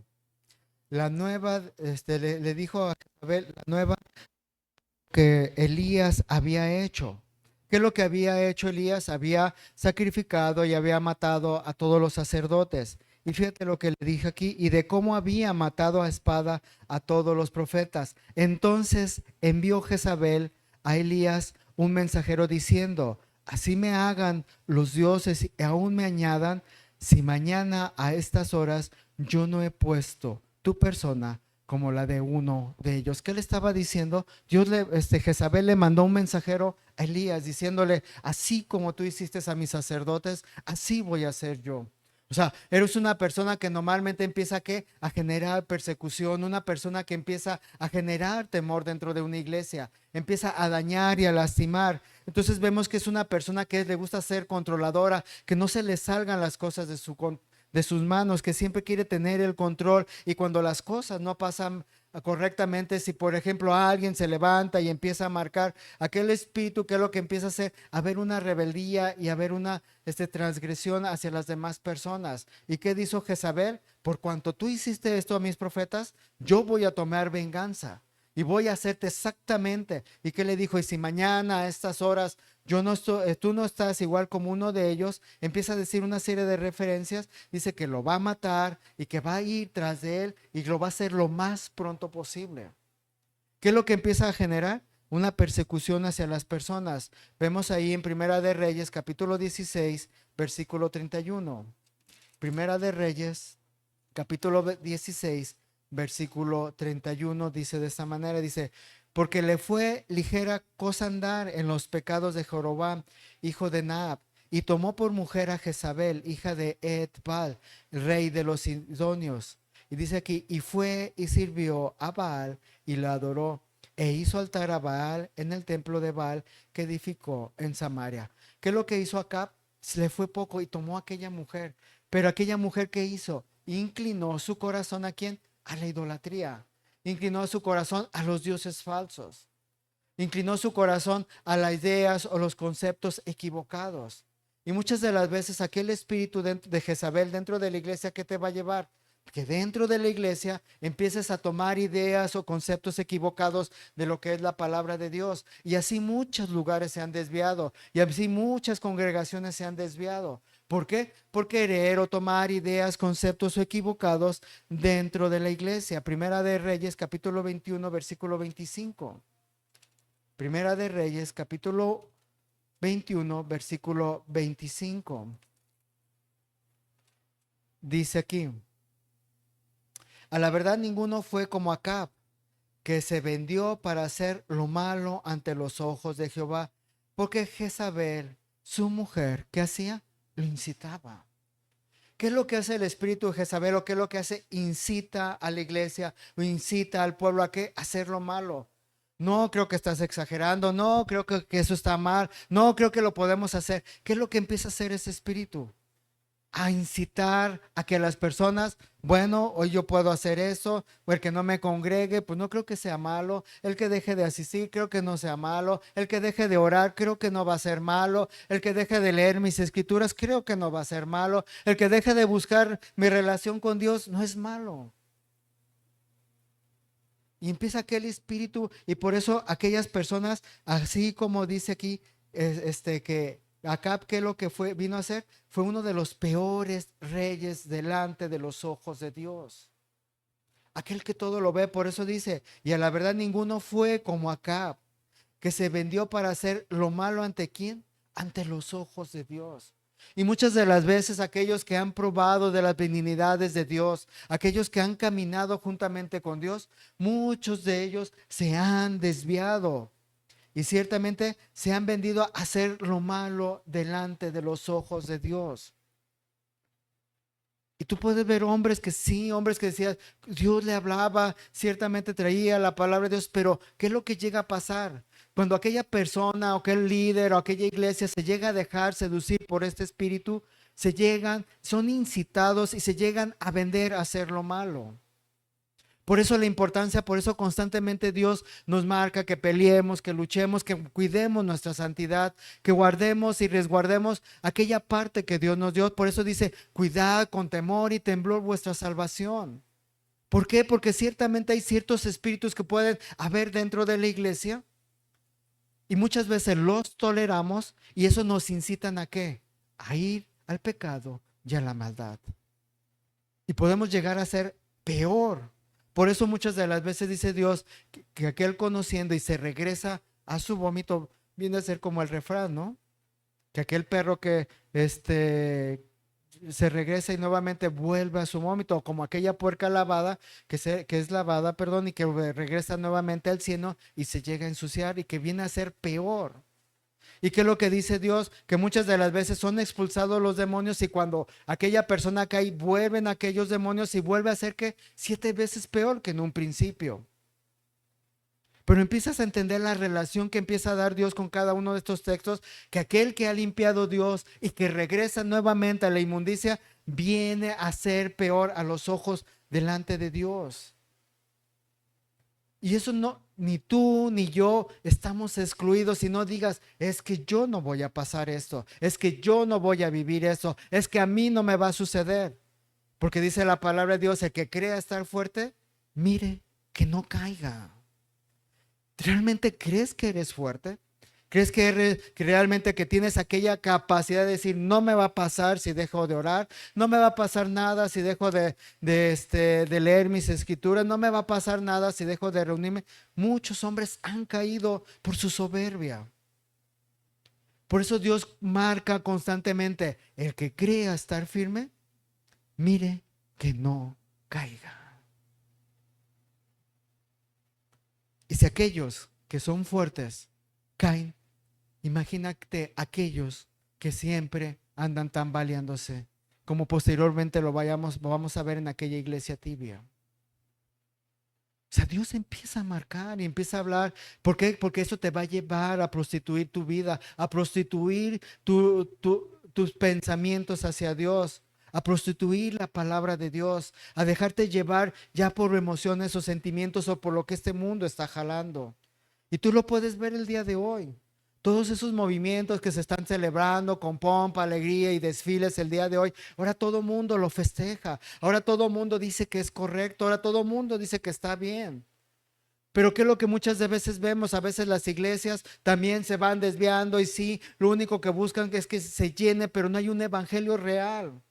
Speaker 1: la nueva, le dijo a Jezabel la nueva que Elías había hecho. ¿Qué es lo que había hecho Elías? Había sacrificado y había matado a todos los sacerdotes. Y fíjate lo que le dije aquí, y de cómo había matado a espada a todos los profetas. Entonces envió Jezabel a Elías un mensajero diciendo, así me hagan los dioses y aún me añadan, si mañana a estas horas yo no he puesto tu persona como la de uno de ellos. ¿Qué le estaba diciendo? Jezabel le mandó un mensajero a Elías diciéndole, así como tú hiciste a mis sacerdotes, así voy a hacer yo. O sea, eres una persona que normalmente empieza a generar persecución, una persona que empieza a generar temor dentro de una iglesia, empieza a dañar y a lastimar. Entonces vemos que es una persona que le gusta ser controladora, que no se le salgan las cosas de sus manos, que siempre quiere tener el control, y cuando las cosas no pasan correctamente, si por ejemplo alguien se levanta y empieza a marcar aquel espíritu, que es lo que empieza a hacer, a haber una rebeldía y a haber una transgresión hacia las demás personas. ¿Y qué dijo Jezabel? Por cuanto tú hiciste esto a mis profetas, yo voy a tomar venganza y voy a hacerte exactamente. ¿Y qué le dijo? Y si mañana a estas horas yo no estoy, tú no estás igual como uno de ellos, empieza a decir una serie de referencias, dice que lo va a matar y que va a ir tras de él y lo va a hacer lo más pronto posible. ¿Qué es lo que empieza a generar? Una persecución hacia las personas. Vemos ahí en Primera de Reyes, capítulo 16, versículo 31. Primera de Reyes, capítulo 16, versículo 31, dice de esta manera, dice, porque le fue ligera cosa andar en los pecados de Jeroboam, hijo de Naab, y tomó por mujer a Jezabel, hija de Etbal, rey de los Sidonios. Y dice aquí, y fue y sirvió a Baal y la adoró, e hizo altar a Baal en el templo de Baal que edificó en Samaria. ¿Qué es lo que hizo Acab? Se le fue poco y tomó a aquella mujer. Pero aquella mujer, ¿qué hizo? inclinó su corazón ¿a quién? A la idolatría. Inclinó su corazón a los dioses falsos. Inclinó su corazón a las ideas o los conceptos equivocados. Y muchas de las veces aquel espíritu de Jezabel dentro de la iglesia, ¿qué te va a llevar? Que dentro de la iglesia empieces a tomar ideas o conceptos equivocados de lo que es la palabra de Dios. Y así muchos lugares se han desviado. Y así muchas congregaciones se han desviado. ¿Por qué? Por querer o tomar ideas, conceptos equivocados dentro de la iglesia. Primera de Reyes, capítulo 21, versículo 25. Primera de Reyes, capítulo 21, versículo 25. Dice aquí: a la verdad ninguno fue como Acab, que se vendió para hacer lo malo ante los ojos de Jehová, porque Jezabel, su mujer, ¿qué hacía? Lo incitaba. ¿Qué es lo que hace el espíritu de Jezabel? ¿O qué es lo que hace? Incita a la iglesia o incita al pueblo a qué? A hacer lo malo. No, creo que estás exagerando. No, creo que eso está mal. No, creo que lo podemos hacer. ¿Qué es lo que empieza a hacer ese espíritu? A incitar a que las personas, bueno, hoy yo puedo hacer eso, o el que no me congregue, pues no creo que sea malo, el que deje de asistir, creo que no sea malo, el que deje de orar, creo que no va a ser malo, el que deje de leer mis escrituras, creo que no va a ser malo, el que deje de buscar mi relación con Dios, no es malo. Y empieza aquel espíritu, y por eso aquellas personas, así como dice aquí, que Acab, que lo que fue, vino a hacer, fue uno de los peores reyes delante de los ojos de Dios. Aquel que todo lo ve, por eso dice, y a la verdad ninguno fue como Acab, que se vendió para hacer lo malo ante quién, ante los ojos de Dios. Y muchas de las veces aquellos que han probado de las benignidades de Dios, aquellos que han caminado juntamente con Dios, muchos de ellos se han desviado y ciertamente se han vendido a hacer lo malo delante de los ojos de Dios. Y tú puedes ver hombres que sí, hombres que decían, Dios le hablaba, ciertamente traía la palabra de Dios, pero ¿qué es lo que llega a pasar? Cuando aquella persona o aquel líder o aquella iglesia se llega a dejar seducir por este espíritu, son incitados y se llegan a vender a hacer lo malo. Por eso la importancia, por eso constantemente Dios nos marca que peleemos, que luchemos, que cuidemos nuestra santidad, que guardemos y resguardemos aquella parte que Dios nos dio. Por eso dice, cuidad con temor y temblor vuestra salvación. ¿Por qué? Porque ciertamente hay ciertos espíritus que pueden haber dentro de la iglesia y muchas veces los toleramos y eso nos incitan ¿a qué? A ir al pecado y a la maldad. Y podemos llegar a ser peor. Por eso muchas de las veces dice Dios que aquel conociendo y se regresa a su vómito, viene a ser como el refrán, ¿no? Que aquel perro que se regresa y nuevamente vuelve a su vómito, o como aquella puerca lavada, que es lavada, perdón, y que regresa nuevamente al cielo y se llega a ensuciar y que viene a ser peor. ¿Y qué es lo que dice Dios? Que muchas de las veces son expulsados los demonios y cuando aquella persona cae, vuelven aquellos demonios y vuelve a ser que 7 veces peor que en un principio. Pero empiezas a entender la relación que empieza a dar Dios con cada uno de estos textos, que aquel que ha limpiado Dios y que regresa nuevamente a la inmundicia, viene a ser peor a los ojos delante de Dios. Y eso no, ni tú ni yo estamos excluidos y no digas, es que yo no voy a pasar esto, es que yo no voy a vivir eso, es que a mí no me va a suceder. Porque dice la palabra de Dios, el que crea estar fuerte, mire que no caiga. ¿Realmente crees que eres fuerte? ¿Crees que realmente que tienes aquella capacidad de decir, no me va a pasar si dejo de orar? No me va a pasar nada si dejo de leer mis escrituras. No me va a pasar nada si dejo de reunirme. Muchos hombres han caído por su soberbia. Por eso Dios marca constantemente, el que crea estar firme, mire que no caiga. Y si aquellos que son fuertes caen, imagínate aquellos que siempre andan tambaleándose, como posteriormente vamos a ver en aquella iglesia tibia. O sea, Dios empieza a marcar y empieza a hablar. ¿Por qué? Porque eso te va a llevar a prostituir tu vida, a prostituir tus pensamientos hacia Dios, a prostituir la palabra de Dios, a dejarte llevar ya por emociones o sentimientos o por lo que este mundo está jalando. Y tú lo puedes ver el día de hoy. Todos esos movimientos que se están celebrando con pompa, alegría y desfiles el día de hoy, ahora todo mundo lo festeja, ahora todo mundo dice que es correcto, ahora todo mundo dice que está bien. Pero ¿qué es lo que muchas de veces vemos? A veces las iglesias también se van desviando y sí, lo único que buscan es que se llene, pero no hay un evangelio real.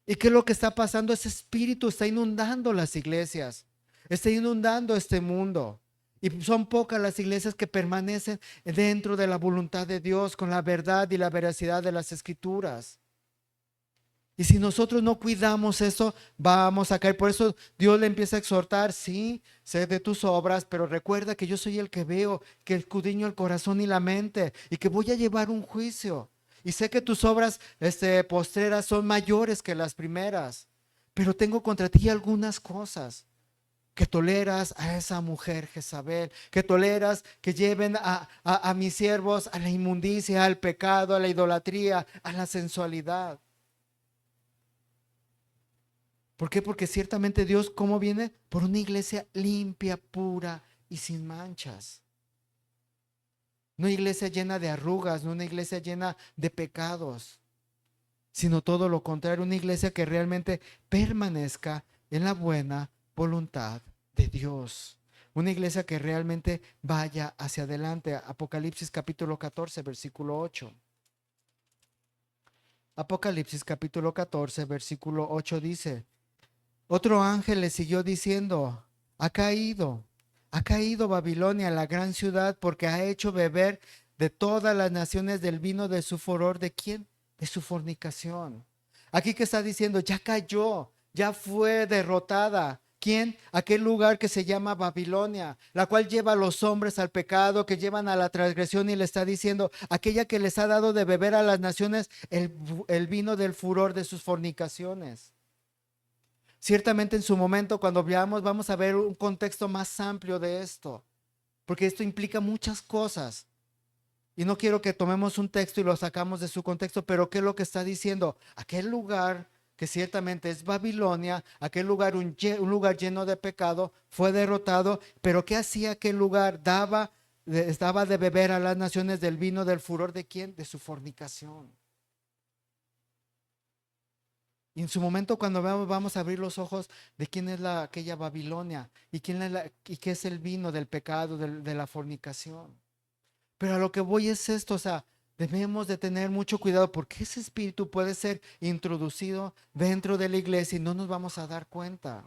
Speaker 1: ¿Y qué es lo que está pasando? Ese espíritu está inundando las iglesias, está inundando este mundo. Y son pocas las iglesias que permanecen dentro de la voluntad de Dios con la verdad y la veracidad de las escrituras. Y si nosotros no cuidamos eso, vamos a caer. Por eso Dios le empieza a exhortar, sí, sé de tus obras, pero recuerda que yo soy el que veo, que escudriño el corazón y la mente, y que voy a llevar un juicio. Y sé que tus obras postreras son mayores que las primeras, pero tengo contra ti algunas cosas. Que toleras a esa mujer Jezabel, que toleras que lleven a mis siervos a la inmundicia, al pecado, a la idolatría, a la sensualidad. ¿Por qué? Porque ciertamente Dios, ¿cómo viene? Por una iglesia limpia, pura y sin manchas. No una iglesia llena de arrugas, no una iglesia llena de pecados, sino todo lo contrario, una iglesia que realmente permanezca en la buena voluntad de Dios. Una iglesia que realmente vaya hacia adelante. Apocalipsis capítulo 14, versículo 8. Apocalipsis capítulo 14, versículo 8 dice: otro ángel le siguió diciendo: ha caído Babilonia, la gran ciudad, porque ha hecho beber de todas las naciones del vino de su furor. ¿De quién? De su fornicación. Aquí que está diciendo, ya cayó, ya fue derrotada. ¿Quién? Aquel lugar que se llama Babilonia, la cual lleva a los hombres al pecado, que llevan a la transgresión, y le está diciendo, aquella que les ha dado de beber a las naciones el vino del furor de sus fornicaciones. Ciertamente en su momento, cuando veamos, vamos a ver un contexto más amplio de esto, porque esto implica muchas cosas. Y no quiero que tomemos un texto y lo sacamos de su contexto, pero ¿qué es lo que está diciendo? Aquel lugar que ciertamente es Babilonia, aquel lugar, un lugar lleno de pecado, fue derrotado, pero ¿qué hacía aquel lugar? Daba de beber a las naciones del vino del furor de quién? De su fornicación. Y en su momento, cuando vamos a abrir los ojos de quién es aquella Babilonia y y qué es el vino del pecado, de la fornicación. Pero a lo que voy es esto, o sea, debemos de tener mucho cuidado porque ese espíritu puede ser introducido dentro de la iglesia y no nos vamos a dar cuenta.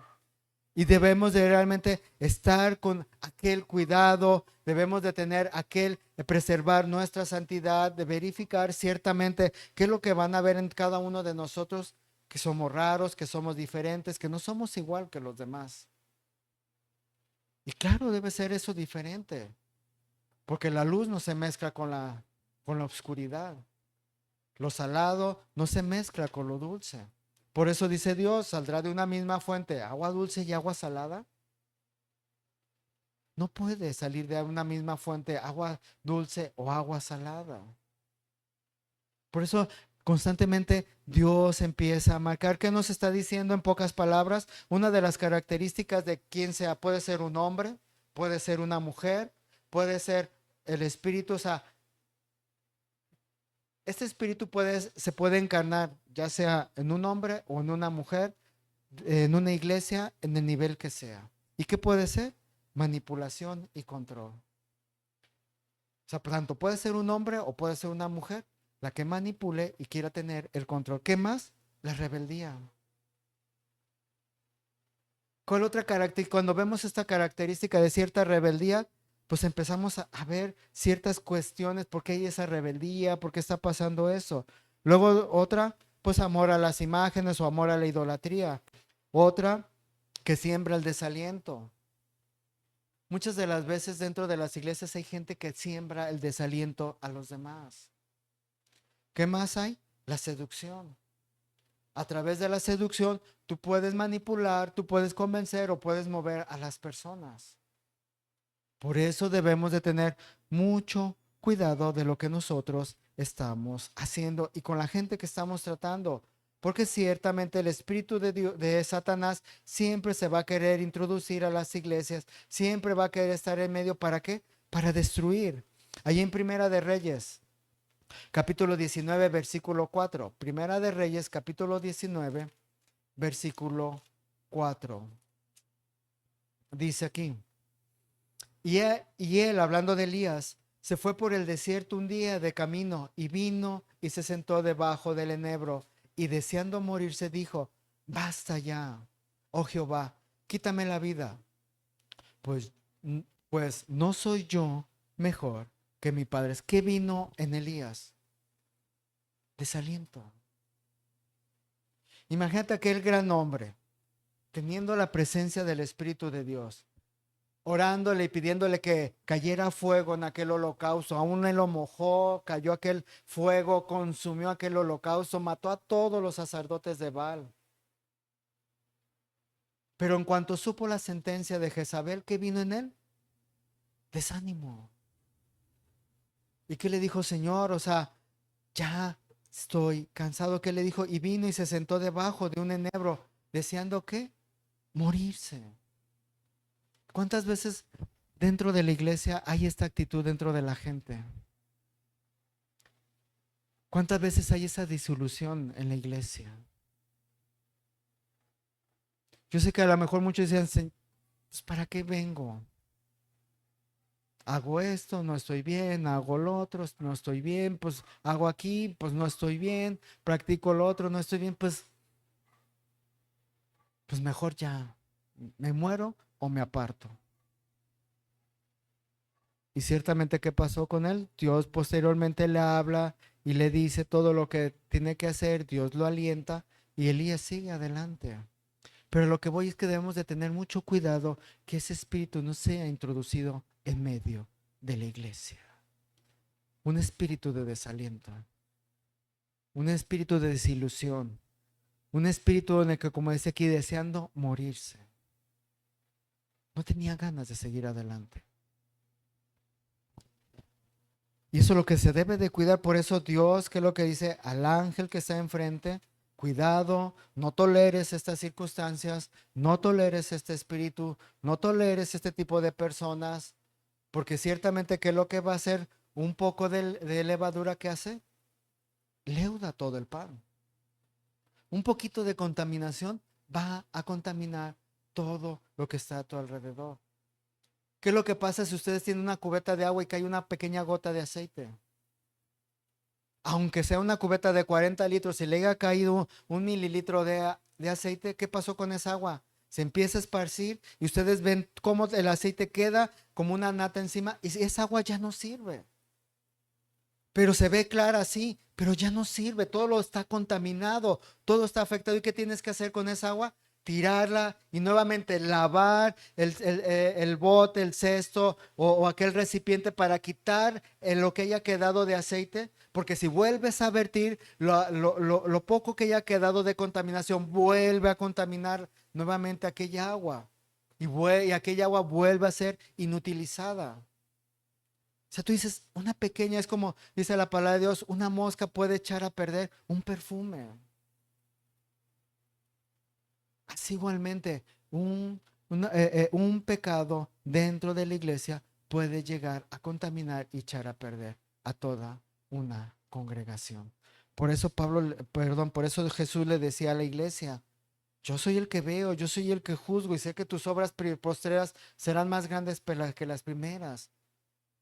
Speaker 1: Y debemos de realmente estar con aquel cuidado, debemos de tener de preservar nuestra santidad, de verificar ciertamente qué es lo que van a ver en cada uno de nosotros, que somos raros, que somos diferentes, que no somos igual que los demás. Y claro, debe ser eso diferente, porque la luz no se mezcla con la oscuridad. Lo salado no se mezcla con lo dulce. Por eso dice Dios, saldrá de una misma fuente agua dulce y agua salada. No puede salir de una misma fuente agua dulce o agua salada. Por eso constantemente Dios empieza a marcar. ¿Qué nos está diciendo en pocas palabras? Una de las características de quien sea, puede ser un hombre, puede ser una mujer, puede ser el espíritu. O sea, este espíritu se puede encarnar ya sea en un hombre o en una mujer, en una iglesia, en el nivel que sea. ¿Y qué puede ser? Manipulación y control. O sea, por tanto, puede ser un hombre o puede ser una mujer la que manipule y quiera tener el control. ¿Qué más? La rebeldía. ¿Cuál otra característica? Cuando vemos esta característica de cierta rebeldía, pues empezamos a ver ciertas cuestiones, por qué hay esa rebeldía, por qué está pasando eso. Luego otra, pues amor a las imágenes o amor a la idolatría. Otra, que siembra el desaliento. Muchas de las veces dentro de las iglesias hay gente que siembra el desaliento a los demás. ¿Qué más hay? La seducción. A través de la seducción tú puedes manipular, tú puedes convencer o puedes mover a las personas. Por eso debemos de tener mucho cuidado de lo que nosotros estamos haciendo y con la gente que estamos tratando. Porque ciertamente el espíritu de Satanás siempre se va a querer introducir a las iglesias, siempre va a querer estar en medio. ¿Para qué? Para destruir. Allí en Primera de Reyes, capítulo 19, versículo 4. Primera de Reyes, capítulo 19, versículo 4. Dice aquí, y él, hablando de Elías, se fue por el desierto un día de camino y vino y se sentó debajo del enebro y deseando morirse dijo, basta ya, oh Jehová, quítame la vida, pues, pues no soy yo mejor que mi padre. ¿Qué vino en Elías? Desaliento. Imagínate aquel gran hombre teniendo la presencia del Espíritu de Dios, orándole y pidiéndole que cayera fuego en aquel holocausto. Aún él lo mojó, cayó aquel fuego, consumió aquel holocausto, mató a todos los sacerdotes de Baal. Pero en cuanto supo la sentencia de Jezabel, ¿qué vino en él? Desánimo. ¿Y qué le dijo, Señor? O sea, ya estoy cansado. ¿Qué le dijo? Y vino y se sentó debajo de un enebro, deseando ¿qué? Morirse. ¿Cuántas veces dentro de la iglesia hay esta actitud dentro de la gente? ¿Cuántas veces hay esa disolución en la iglesia? Yo sé que a lo mejor muchos dicen, pues ¿para qué vengo? Hago esto, no estoy bien, hago lo otro, no estoy bien, pues hago aquí, pues no estoy bien, practico lo otro, no estoy bien, pues mejor ya, me muero o me aparto. Y ciertamente, ¿qué pasó con él? Dios posteriormente le habla y le dice todo lo que tiene que hacer, Dios lo alienta y Elías sigue adelante. Pero lo que voy es que debemos de tener mucho cuidado que ese espíritu no sea introducido en medio de la iglesia. Un espíritu de desaliento, un espíritu de desilusión, un espíritu en el que, como dice aquí, deseando morirse. No tenía ganas de seguir adelante. Y eso es lo que se debe de cuidar. Por eso Dios, que es lo que dice al ángel que está enfrente, cuidado, no toleres estas circunstancias, no toleres este espíritu, no toleres este tipo de personas, porque ciertamente que es lo que va a hacer un poco de levadura que hace, leuda todo el pan. Un poquito de contaminación va a contaminar todo lo que está a tu alrededor. ¿Qué es lo que pasa si ustedes tienen una cubeta de agua y cae una pequeña gota de aceite? Aunque sea una cubeta de 40 litros, si le haya caído un mililitro de aceite, ¿qué pasó con esa agua? Se empieza a esparcir y ustedes ven cómo el aceite queda como una nata encima y esa agua ya no sirve. Pero se ve clara así, pero ya no sirve, todo lo está contaminado, todo está afectado. ¿Y qué tienes que hacer con esa agua? Tirarla y nuevamente lavar el bote, el cesto o aquel recipiente para quitar lo que haya quedado de aceite, porque si vuelves a vertir lo poco que haya quedado de contaminación, vuelve a contaminar nuevamente aquella agua y aquella agua vuelve a ser inutilizada. O sea, tú dices, una pequeña, es como dice la palabra de Dios, una mosca puede echar a perder un perfume. Así igualmente, un pecado dentro de la iglesia puede llegar a contaminar y echar a perder a toda una congregación. Por eso por eso Jesús le decía a la iglesia, yo soy el que veo, yo soy el que juzgo y sé que tus obras postreras serán más grandes que las primeras.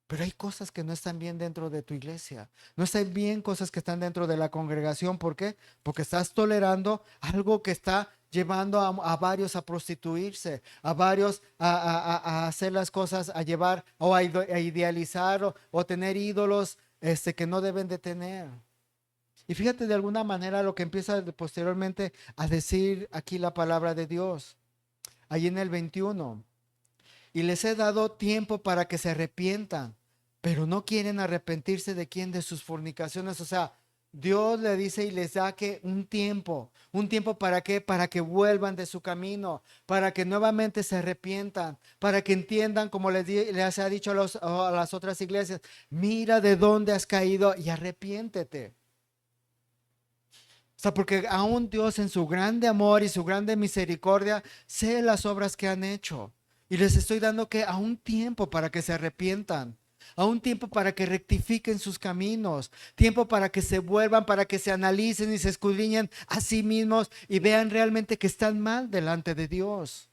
Speaker 1: Pero hay cosas que no están bien dentro de tu iglesia. No están bien cosas que están dentro de la congregación. ¿Por qué? Porque estás tolerando algo que está llevando a varios a prostituirse, a varios a hacer las cosas, a llevar o a idealizar o tener ídolos que no deben de tener. Y fíjate de alguna manera lo que empieza posteriormente a decir aquí la palabra de Dios. Ahí en el 21. Y les he dado tiempo para que se arrepientan, pero no quieren arrepentirse de quién, de sus fornicaciones. O sea, Dios le dice y les da que un tiempo para qué, para que vuelvan de su camino, para que nuevamente se arrepientan, para que entiendan, como les ha dicho a las otras iglesias, mira de dónde has caído y arrepiéntete. O sea, porque aún Dios en su grande amor y su grande misericordia sé las obras que han hecho. Y les estoy dando que a un tiempo para que se arrepientan, a un tiempo para que rectifiquen sus caminos, tiempo para que se vuelvan, para que se analicen y se escudriñen a sí mismos y vean realmente que están mal delante de Dios.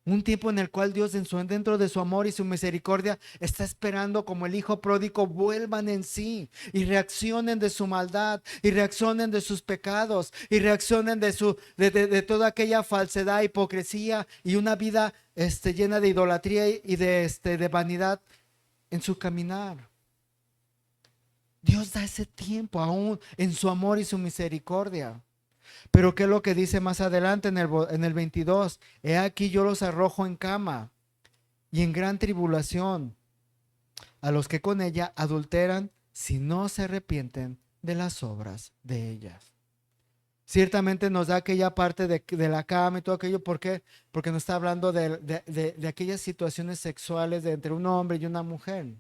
Speaker 1: Un tiempo en el cual Dios dentro de su amor y su misericordia está esperando como el hijo pródigo vuelvan en sí y reaccionen de su maldad y reaccionen de sus pecados y reaccionen de toda aquella falsedad, hipocresía y una vida llena de idolatría y de vanidad en su caminar. Dios da ese tiempo aún en su amor y su misericordia. Pero ¿qué es lo que dice más adelante en el 22? He aquí yo los arrojo en cama y en gran tribulación a los que con ella adulteran si no se arrepienten de las obras de ellas. Ciertamente nos da aquella parte de la cama y todo aquello. ¿Por qué? Porque nos está hablando de aquellas situaciones sexuales entre un hombre y una mujer.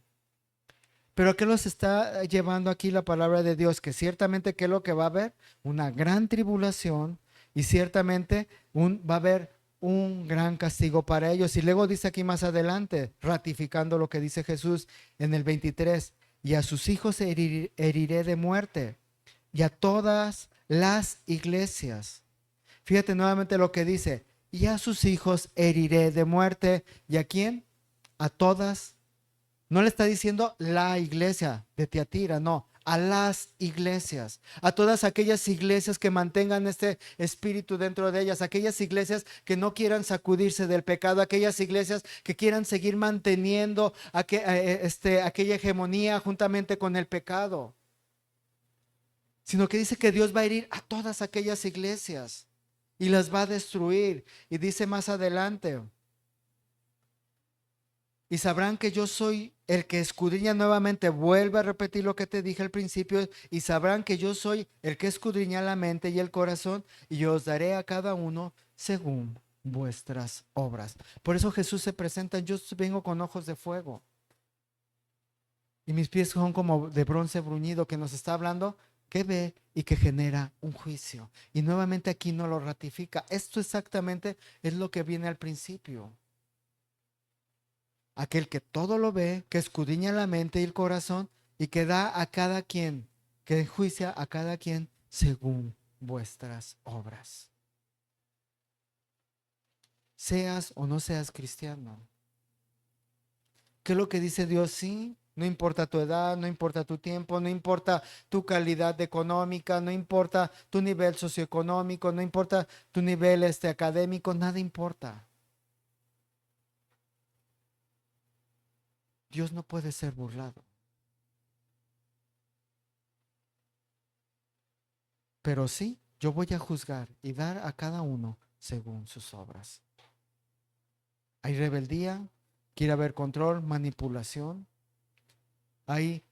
Speaker 1: Pero ¿qué los está llevando aquí la palabra de Dios? Que ciertamente, ¿qué es lo que va a haber? Una gran tribulación y ciertamente va a haber un gran castigo para ellos. Y luego dice aquí más adelante, ratificando lo que dice Jesús en el 23, y a sus hijos heriré de muerte y a todas las iglesias. Fíjate nuevamente lo que dice, y a sus hijos heriré de muerte. ¿Y a quién? A todas. No le está diciendo la iglesia de Tiatira, no, a las iglesias, a todas aquellas iglesias que mantengan este espíritu dentro de ellas, aquellas iglesias que no quieran sacudirse del pecado, aquellas iglesias que quieran seguir manteniendo aquella hegemonía juntamente con el pecado, sino que dice que Dios va a herir a todas aquellas iglesias y las va a destruir. Y dice más adelante, y sabrán que yo soy el que escudriña nuevamente. Vuelve a repetir lo que te dije al principio. Y sabrán que yo soy el que escudriña la mente y el corazón. Y yo os daré a cada uno según vuestras obras. Por eso Jesús se presenta. Yo vengo con ojos de fuego. Y mis pies son como de bronce bruñido, que nos está hablando que ve y que genera un juicio. Y nuevamente aquí no lo ratifica. Esto exactamente es lo que viene al principio. Aquel que todo lo ve, que escudriña la mente y el corazón y que da a cada quien, que enjuicia a cada quien según vuestras obras. Seas o no seas cristiano. ¿Qué es lo que dice Dios? Sí, no importa tu edad, no importa tu tiempo, no importa tu calidad económica, no importa tu nivel socioeconómico, no importa tu nivel académico, nada importa. Dios no puede ser burlado. Pero sí, yo voy a juzgar y dar a cada uno según sus obras. Hay rebeldía, quiere haber control, manipulación, hay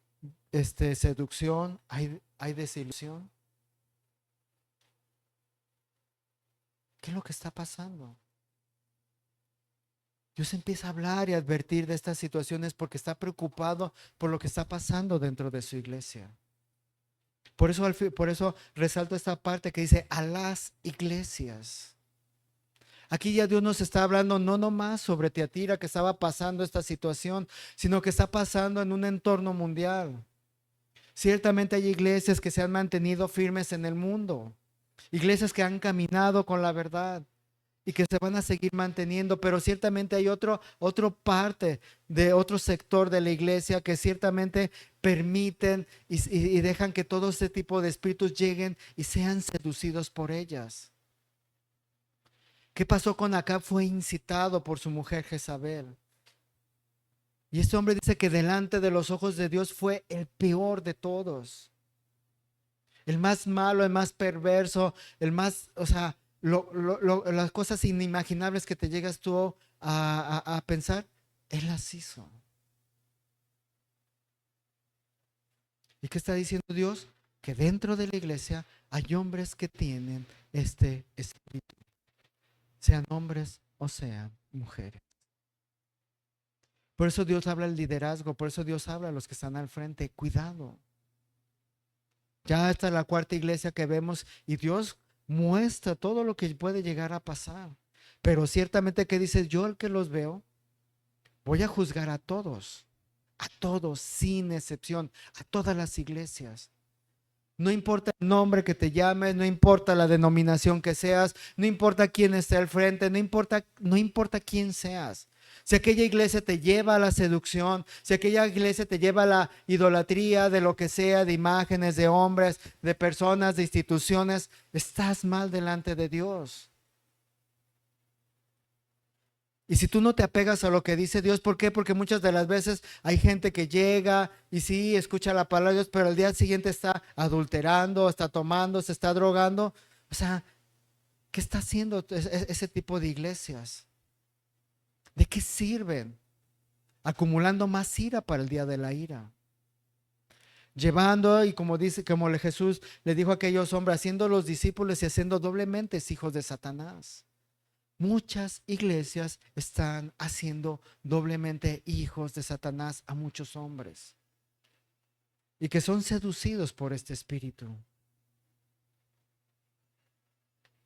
Speaker 1: seducción, hay desilusión. ¿Qué es lo que está pasando? Dios empieza a hablar y a advertir de estas situaciones porque está preocupado por lo que está pasando dentro de su iglesia. Por eso resalto esta parte que dice a las iglesias. Aquí ya Dios nos está hablando no nomás sobre Tiatira que estaba pasando esta situación, sino que está pasando en un entorno mundial. Ciertamente hay iglesias que se han mantenido firmes en el mundo, iglesias que han caminado con la verdad y que se van a seguir manteniendo, pero ciertamente hay otro parte de otro sector de la iglesia que ciertamente permiten y dejan que todo este tipo de espíritus lleguen y sean seducidos por ellas. ¿Qué pasó con Acab? Fue incitado por su mujer Jezabel. Y este hombre dice que delante de los ojos de Dios fue el peor de todos. El más malo, el más perverso, el más, o sea, las cosas inimaginables que te llegas tú a pensar, Él las hizo. ¿Y qué está diciendo Dios? Que dentro de la iglesia hay hombres que tienen este espíritu, sean hombres o sean mujeres. Por eso Dios habla del liderazgo, por eso Dios habla a los que están al frente, cuidado. Ya esta es la cuarta iglesia que vemos y Dios muestra todo lo que puede llegar a pasar. Pero ciertamente que dice, yo el que los veo, voy a juzgar a todos sin excepción, a todas las iglesias. No importa el nombre que te llames, no importa la denominación que seas, no importa quién esté al frente, no importa quién seas. Si aquella iglesia te lleva a la seducción, si aquella iglesia te lleva a la idolatría de lo que sea, de imágenes, de hombres, de personas, de instituciones, estás mal delante de Dios. Y si tú no te apegas a lo que dice Dios, ¿por qué? Porque muchas de las veces hay gente que llega y sí, escucha la palabra de Dios, pero al día siguiente está adulterando, está tomando, se está drogando. O sea, ¿qué está haciendo ese tipo de iglesias? ¿De qué sirven? Acumulando más ira para el día de la ira. Llevando, y como dice, como Jesús le dijo a aquellos hombres, haciendo los discípulos y haciendo doblemente hijos de Satanás. Muchas iglesias están haciendo doblemente hijos de Satanás a muchos hombres y que son seducidos por este espíritu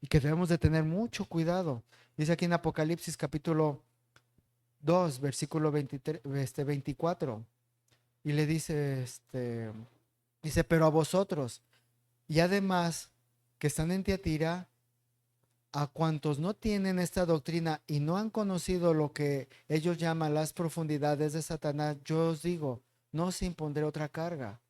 Speaker 1: y que debemos de tener mucho cuidado. Dice aquí en Apocalipsis capítulo 2 versículo 23, 24 y le dice, dice, pero a vosotros y además que están en Tiatira, a cuantos no tienen esta doctrina y no han conocido lo que ellos llaman las profundidades de Satanás, yo os digo, no os impondré otra carga,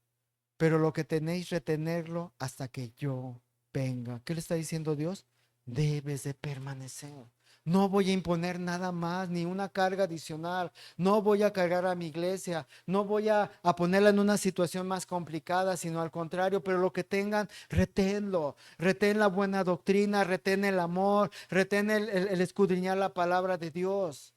Speaker 1: pero lo que tenéis retenerlo hasta que yo venga. ¿Qué le está diciendo Dios? Debes de permanecer. No voy a imponer nada más, ni una carga adicional. No voy a cargar a mi iglesia. No voy a ponerla en una situación más complicada, sino al contrario. Pero lo que tengan, reténlo. Retén la buena doctrina, retén el amor, retén el escudriñar la palabra de Dios.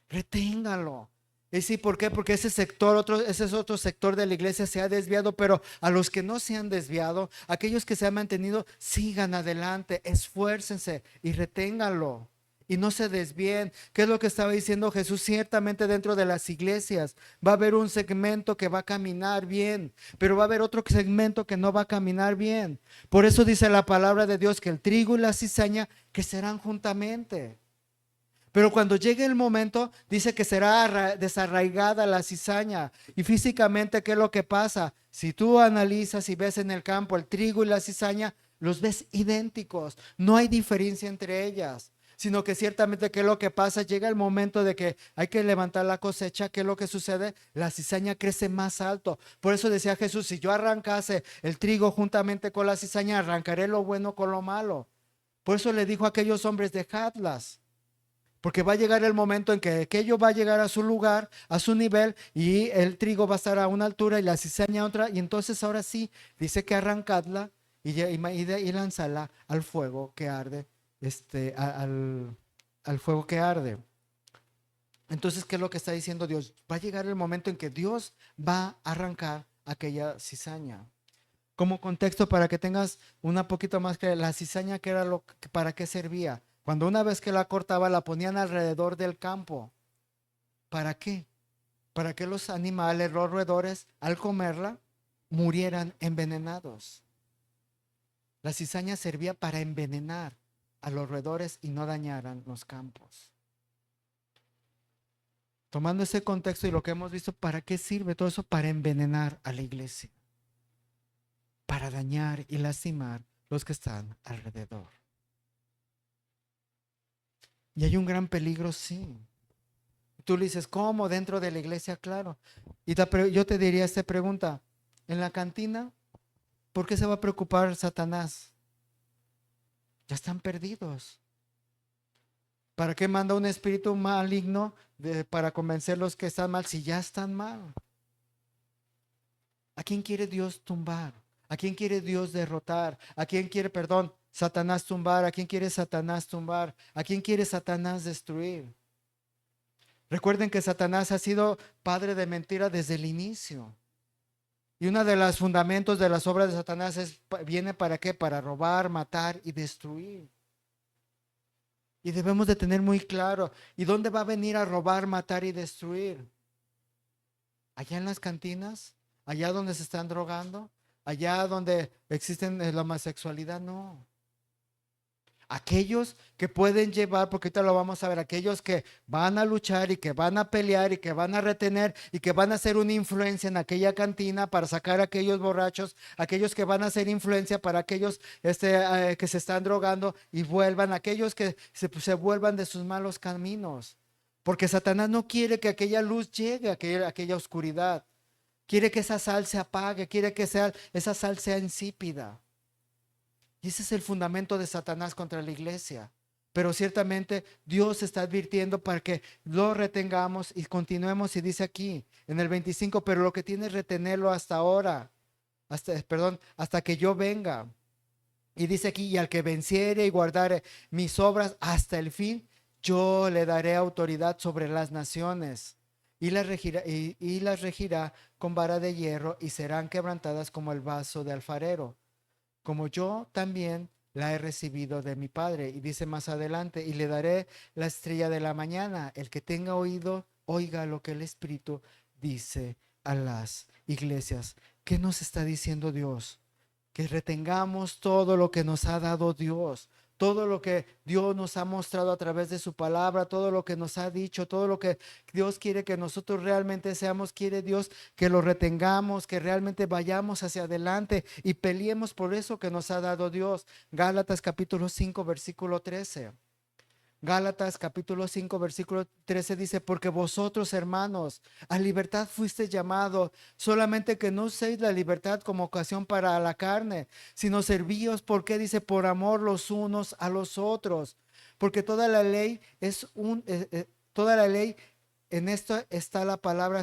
Speaker 1: Reténgalo. Y sí, ¿por qué? Porque ese es otro sector de la iglesia se ha desviado, pero a los que no se han desviado, aquellos que se han mantenido, sigan adelante, esfuércense y reténganlo. Y no se desvíen. ¿Qué es lo que estaba diciendo Jesús? Ciertamente dentro de las iglesias va a haber un segmento que va a caminar bien, pero va a haber otro segmento que no va a caminar bien. Por eso dice la palabra de Dios que el trigo y la cizaña crecerán juntamente. Pero cuando llegue el momento, dice que será desarraigada la cizaña. Y físicamente, ¿qué es lo que pasa? Si tú analizas y ves en el campo el trigo y la cizaña, los ves idénticos. No hay diferencia entre ellas. Sino que ciertamente, ¿qué es lo que pasa? Llega el momento de que hay que levantar la cosecha. ¿Qué es lo que sucede? La cizaña crece más alto. Por eso decía Jesús, si yo arrancase el trigo juntamente con la cizaña, arrancaré lo bueno con lo malo. Por eso le dijo a aquellos hombres, dejadlas. Porque va a llegar el momento en que aquello va a llegar a su lugar, a su nivel, y el trigo va a estar a una altura y la cizaña a otra. Y entonces ahora sí, dice que arrancadla y lanzarla al fuego que arde, al fuego que arde. Entonces, ¿qué es lo que está diciendo Dios? Va a llegar el momento en que Dios va a arrancar aquella cizaña. Como contexto para que tengas una poquito más que la cizaña, que era para qué servía. Cuando una vez que la cortaba, la ponían alrededor del campo. ¿Para qué? Para que los animales, los roedores, al comerla, murieran envenenados. La cizaña servía para envenenar a los roedores y no dañaran los campos. Tomando ese contexto y lo que hemos visto, ¿para qué sirve todo eso? Para envenenar a la iglesia, para dañar y lastimar los que están alrededor. Y hay un gran peligro, sí. Tú le dices, ¿cómo? Dentro de la iglesia, claro. Y yo te diría esta pregunta, en la cantina, ¿por qué se va a preocupar Satanás? Ya están perdidos. ¿Para qué manda un espíritu maligno para convencer los que están mal si ya están mal? ¿A quién quiere Dios tumbar? ¿A quién quiere Dios derrotar? ¿A quién quiere, Satanás tumbar? ¿A quién quiere Satanás tumbar? ¿A quién quiere Satanás destruir? Recuerden que Satanás ha sido padre de mentira desde el inicio. Y uno de los fundamentos de las obras de Satanás viene ¿para qué? Para robar, matar y destruir. Y debemos de tener muy claro, ¿y dónde va a venir a robar, matar y destruir? ¿Allá en las cantinas? ¿Allá donde se están drogando? allá donde existen la homosexualidad, no. Aquellos que pueden llevar, porque ahorita lo vamos a ver, aquellos que van a luchar y que van a pelear y que van a retener y que van a hacer una influencia en aquella cantina para sacar a aquellos borrachos, aquellos que van a hacer influencia para aquellos que se están drogando y vuelvan, aquellos que se vuelvan de sus malos caminos. Porque Satanás no quiere que aquella luz llegue a aquella oscuridad. Quiere que esa sal se apague, quiere que esa sal sea insípida. Y ese es el fundamento de Satanás contra la iglesia. Pero ciertamente Dios está advirtiendo para que lo retengamos y continuemos. Y dice aquí en el 25, pero lo que tiene es retenerlo hasta ahora, hasta que yo venga. Y dice aquí, y al que venciere y guardare mis obras hasta el fin, yo le daré autoridad sobre las naciones. Y las regirá con vara de hierro y serán quebrantadas como el vaso de alfarero, como yo también la he recibido de mi Padre. Y dice más adelante, y le daré la estrella de la mañana. El que tenga oído, oiga lo que el Espíritu dice a las iglesias. ¿Qué nos está diciendo Dios? Que retengamos todo lo que nos ha dado Dios, todo lo que Dios nos ha mostrado a través de su palabra, todo lo que nos ha dicho, todo lo que Dios quiere que nosotros realmente seamos, quiere Dios que lo retengamos, que realmente vayamos hacia adelante y peleemos por eso que nos ha dado Dios. Gálatas capítulo 5, versículo 13. Gálatas capítulo 5 versículo 13 dice, porque vosotros, hermanos, a libertad fuisteis llamados, solamente que no uséis la libertad como ocasión para la carne, sino servíos, porque dice, por amor los unos a los otros, porque toda la ley toda la ley, en esto está la palabra,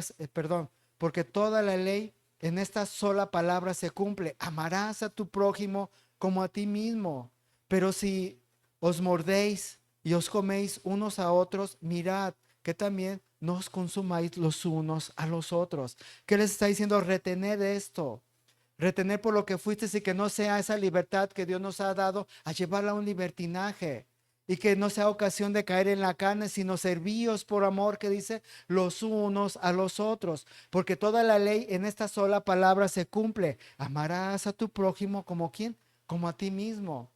Speaker 1: porque toda la ley en esta sola palabra se cumple, amarás a tu prójimo como a ti mismo. Pero si os mordéis y os coméis unos a otros, mirad que también no os consumáis los unos a los otros. ¿Qué les está diciendo? Retener esto, retener por lo que fuiste y que no sea esa libertad que Dios nos ha dado a llevarla a un libertinaje. Y que no sea ocasión de caer en la carne, sino servíos por amor, que dice, los unos a los otros. Porque toda la ley en esta sola palabra se cumple. Amarás a tu prójimo como ¿quién? Como a ti mismo.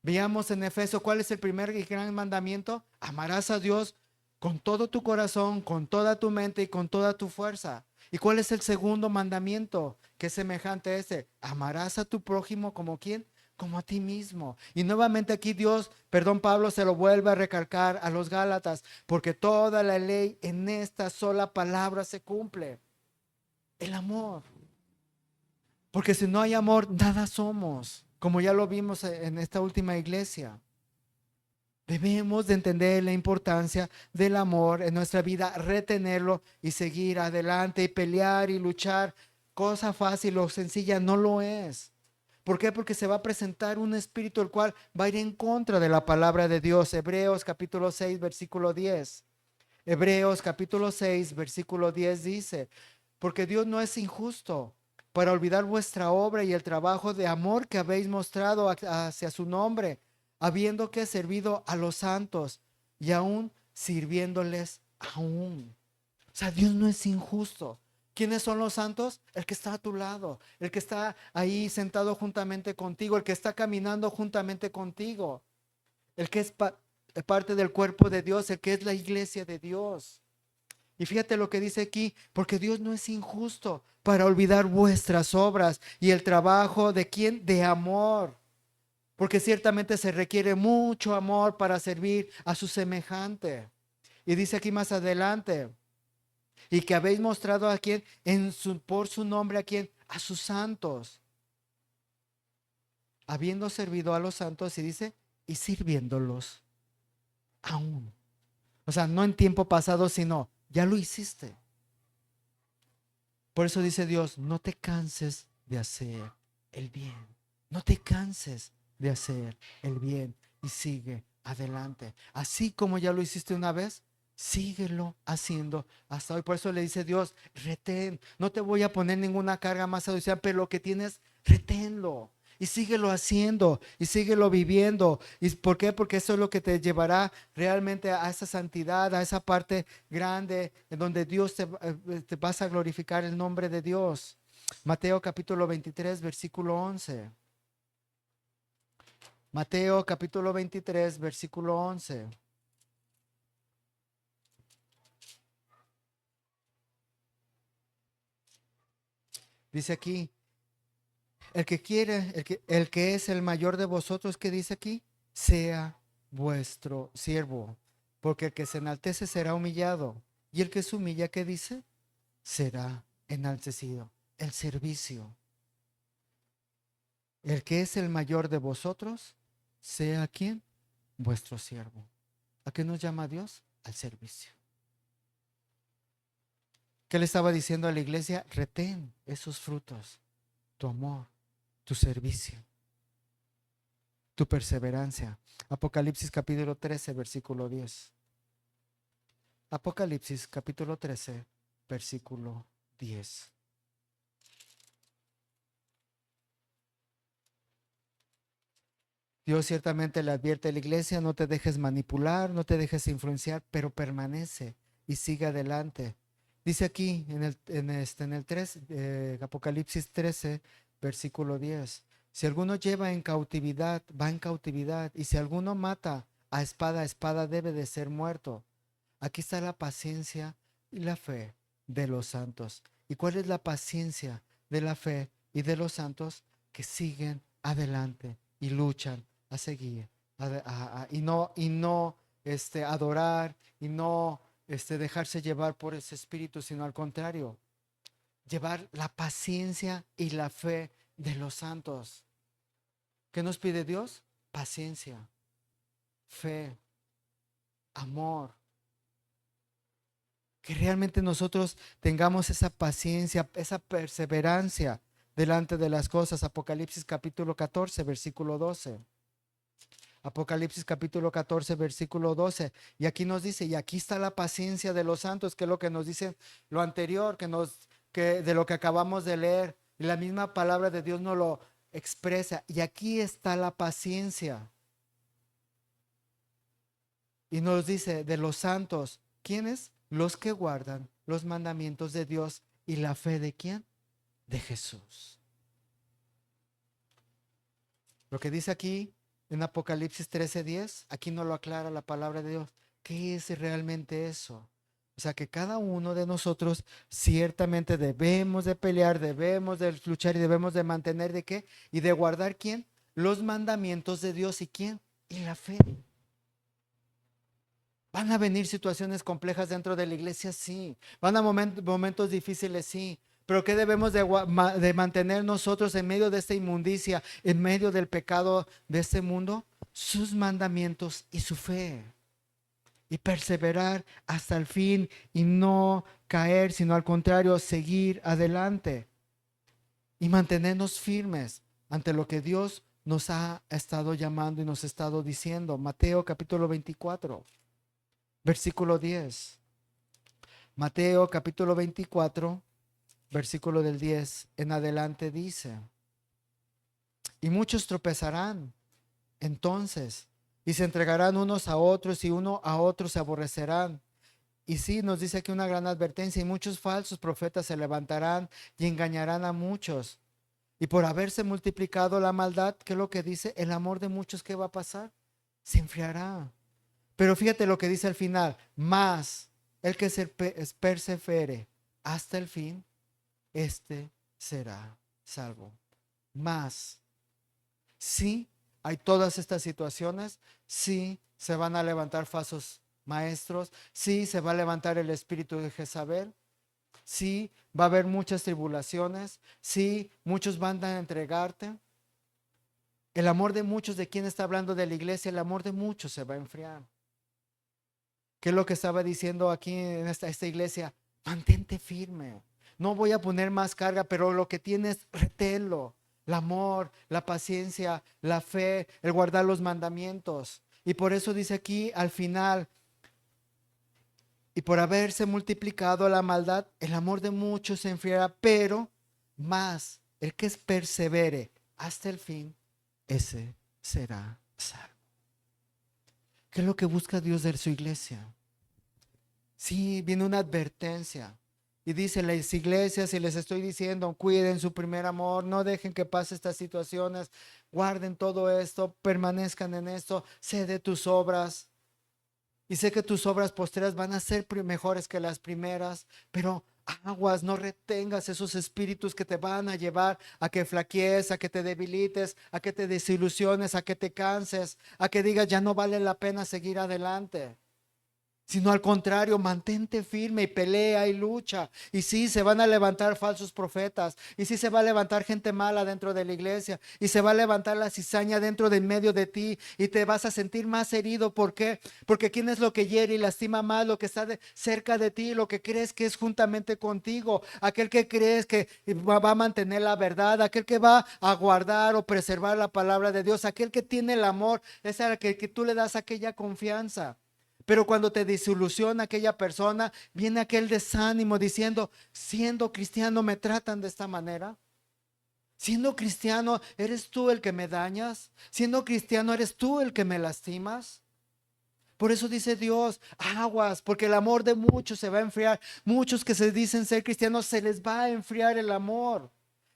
Speaker 1: Veamos en Efesios cuál es el primer y gran mandamiento. Amarás a Dios con todo tu corazón, con toda tu mente y con toda tu fuerza. ¿Y cuál es el segundo mandamiento? Que es semejante a ese. Amarás a tu prójimo como ¿quién? Como a ti mismo. Y nuevamente aquí Pablo se lo vuelve a recalcar a los Gálatas, porque toda la ley en esta sola palabra se cumple. El amor. Porque si no hay amor, nada somos. Como ya lo vimos en esta última iglesia. Debemos de entender la importancia del amor en nuestra vida, retenerlo y seguir adelante y pelear y luchar. Cosa fácil o sencilla no lo es. ¿Por qué? Porque se va a presentar un espíritu el cual va a ir en contra de la palabra de Dios. Hebreos capítulo 6, versículo 10. Hebreos capítulo 6, versículo 10 dice, porque Dios no es injusto para olvidar vuestra obra y el trabajo de amor que habéis mostrado hacia su nombre, habiendo que servido a los santos y aún sirviéndoles aún. O sea, Dios no es injusto. ¿Quiénes son los santos? El que está a tu lado, el que está ahí sentado juntamente contigo, el que está caminando juntamente contigo, el que es parte del cuerpo de Dios, el que es la iglesia de Dios. Y fíjate lo que dice aquí, porque Dios no es injusto para olvidar vuestras obras y el trabajo de quién, de amor. Porque ciertamente se requiere mucho amor para servir a su semejante. Y dice aquí más adelante, y que habéis mostrado a quién, por su nombre a quién, a sus santos. Habiendo servido a los santos, y dice, y sirviéndolos aún. O sea, no en tiempo pasado, sino ya lo hiciste. Por eso dice Dios, no te canses de hacer el bien. No te canses de hacer el bien y sigue adelante. Así como ya lo hiciste una vez, síguelo haciendo hasta hoy. Por eso le dice Dios, retén. No te voy a poner ninguna carga más adicional, pero lo que tienes, reténlo. Y síguelo haciendo y síguelo viviendo. ¿Y por qué? Porque eso es lo que te llevará realmente a esa santidad, a esa parte grande en donde Dios te vas a glorificar el nombre de Dios. Mateo capítulo 23, versículo 11. Mateo capítulo 23, versículo 11. Dice aquí, el que quiere, el que es el mayor de vosotros, ¿qué dice aquí? Sea vuestro siervo, porque el que se enaltece será humillado, y el que se humilla, ¿qué dice? Será enaltecido. El servicio. El que es el mayor de vosotros, sea quien, vuestro siervo. ¿A qué nos llama Dios? Al servicio. ¿Qué le estaba diciendo a la iglesia? Retén esos frutos, tu amor, tu servicio, tu perseverancia. Apocalipsis capítulo 13, versículo 10. Apocalipsis capítulo 13, versículo 10. Dios ciertamente le advierte a la iglesia, no te dejes manipular, no te dejes influenciar, pero permanece y sigue adelante. Dice aquí en el 3, Apocalipsis 13, versículo 10. Si alguno lleva en cautividad, va en cautividad, y si alguno mata a espada debe de ser muerto. Aquí está la paciencia y la fe de los santos. ¿Y cuál es la paciencia de la fe y de los santos? Que siguen adelante y luchan a seguir y no adorar y no dejarse llevar por ese espíritu, sino al contrario, llevar la paciencia y la fe de los santos. ¿Qué nos pide Dios? Paciencia, fe, amor. Que realmente nosotros tengamos esa paciencia, esa perseverancia delante de las cosas. Apocalipsis capítulo 14, versículo 12. Apocalipsis capítulo 14, versículo 12. Y aquí nos dice, y aquí está la paciencia de los santos, que es lo que nos dice lo anterior, que de lo que acabamos de leer. Y la misma palabra de Dios nos lo expresa. Y aquí está la paciencia. Y nos dice de los santos, ¿quiénes? Los que guardan los mandamientos de Dios y la fe de quién? De Jesús. Lo que dice aquí en Apocalipsis 13:10, aquí no lo aclara la palabra de Dios. ¿Qué es realmente eso? O sea que cada uno de nosotros ciertamente debemos de pelear, debemos de luchar y debemos de mantener de qué? Y de guardar quién? Los mandamientos de Dios y quién? Y la fe. Van a venir situaciones complejas dentro de la iglesia, sí. Van a momentos difíciles, sí. Pero ¿qué debemos de mantener nosotros en medio de esta inmundicia, en medio del pecado de este mundo? Sus mandamientos y su fe. Y perseverar hasta el fin y no caer, sino al contrario, seguir adelante. Y mantenernos firmes ante lo que Dios nos ha estado llamando y nos ha estado diciendo. Mateo capítulo 24. Versículo 10. Mateo capítulo 24, versículo del 10 en adelante dice, y muchos tropezarán entonces, y se entregarán unos a otros, y uno a otros se aborrecerán. Y sí, nos dice aquí una gran advertencia, y muchos falsos profetas se levantarán y engañarán a muchos. Y por haberse multiplicado la maldad, ¿qué es lo que dice? El amor de muchos, ¿qué va a pasar? Se enfriará. Pero fíjate lo que dice al final, más el que se persevere hasta el fin, este será salvo. Más, sí, hay todas estas situaciones, sí, se van a levantar falsos maestros, sí, se va a levantar el espíritu de Jezabel, sí, va a haber muchas tribulaciones, sí, muchos van a entregarte. El amor de muchos, ¿de quién está hablando de la iglesia? El amor de muchos se va a enfriar. ¿Qué es lo que estaba diciendo aquí en esta iglesia? Mantente firme. No voy a poner más carga, pero lo que tienes, reténlo. El amor, la paciencia, la fe, el guardar los mandamientos. Y por eso dice aquí al final, y por haberse multiplicado la maldad, el amor de muchos se enfriará, pero más el que persevere hasta el fin, ese será salvo. ¿Qué es lo que busca Dios de su iglesia? Sí, viene una advertencia. Y dice las iglesias, y les estoy diciendo, cuiden su primer amor, no dejen que pase estas situaciones, guarden todo esto, permanezcan en esto, sé de tus obras. Y sé que tus obras postreras van a ser mejores que las primeras, pero aguas, no retengas esos espíritus que te van a llevar a que flaquees, a que te debilites, a que te desilusiones, a que te canses, a que digas ya no vale la pena seguir adelante. Sino al contrario, mantente firme y pelea y lucha. Y sí, se van a levantar falsos profetas. Y sí, se va a levantar gente mala dentro de la iglesia. Y se va a levantar la cizaña dentro de en medio de ti. Y te vas a sentir más herido. ¿Por qué? Porque quién es lo que hiere y lastima más, lo que está cerca de ti, lo que crees que es juntamente contigo. Aquel que crees que va a mantener la verdad. Aquel que va a guardar o preservar la palabra de Dios. Aquel que tiene el amor. Es al que tú le das aquella confianza. Pero cuando te desilusiona aquella persona, viene aquel desánimo diciendo, siendo cristiano me tratan de esta manera. Siendo cristiano, ¿eres tú el que me dañas? Siendo cristiano, ¿eres tú el que me lastimas? Por eso dice Dios, aguas, porque el amor de muchos se va a enfriar. Muchos que se dicen ser cristianos, se les va a enfriar el amor.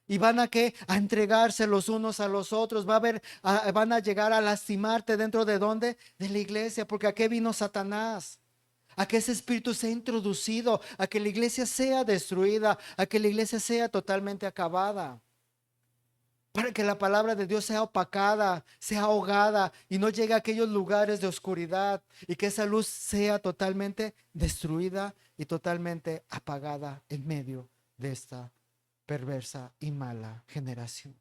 Speaker 1: Y van a qué? A entregarse los unos a los otros. Van a llegar a lastimarte dentro de ¿dónde? De la iglesia, porque ¿a qué vino Satanás? A que ese espíritu sea introducido, a que la iglesia sea destruida, a que la iglesia sea totalmente acabada. Para que la palabra de Dios sea opacada, sea ahogada y no llegue a aquellos lugares de oscuridad y que esa luz sea totalmente destruida y totalmente apagada en medio de esta perversa y mala generación.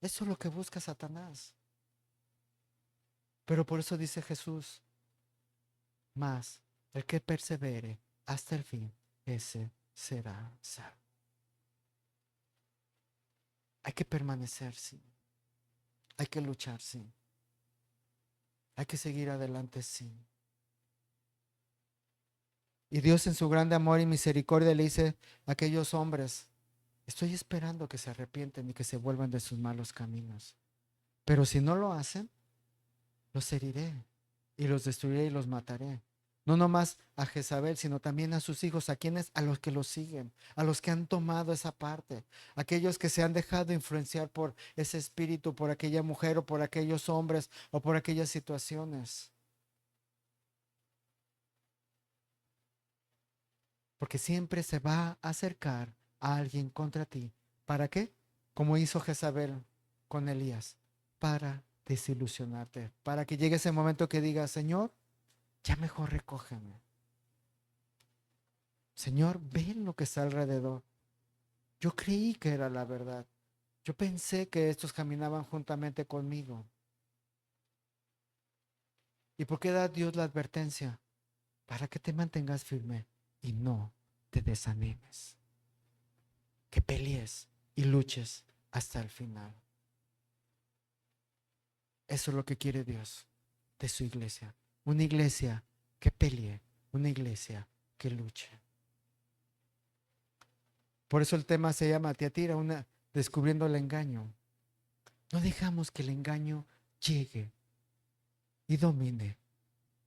Speaker 1: Eso es lo que busca Satanás. Pero por eso dice Jesús, más el que persevere hasta el fin, ese será salvo. Hay que permanecer, sí. Hay que luchar, sí. Hay que seguir adelante, sí. Y Dios en su grande amor y misericordia le dice a aquellos hombres, estoy esperando que se arrepienten y que se vuelvan de sus malos caminos. Pero si no lo hacen, los heriré y los destruiré y los mataré. No nomás a Jezabel, sino también a sus hijos, a los que los siguen, a los que han tomado esa parte, aquellos que se han dejado influenciar por ese espíritu, por aquella mujer o por aquellos hombres o por aquellas situaciones. Porque siempre se va a acercar a alguien contra ti. ¿Para qué? Como hizo Jezabel con Elías, para desilusionarte, para que llegue ese momento que digas, Señor, ya mejor recógeme. Señor, ven lo que está alrededor. Yo creí que era la verdad. Yo pensé que estos caminaban juntamente conmigo. ¿Y por qué da Dios la advertencia? Para que te mantengas firme y no te desanimes. Que pelees y luches hasta el final. Eso es lo que quiere Dios de su iglesia. Una iglesia que pelee, una iglesia que luche. Por eso el tema se llama Tiatira, descubriendo el engaño. No dejamos que el engaño llegue y domine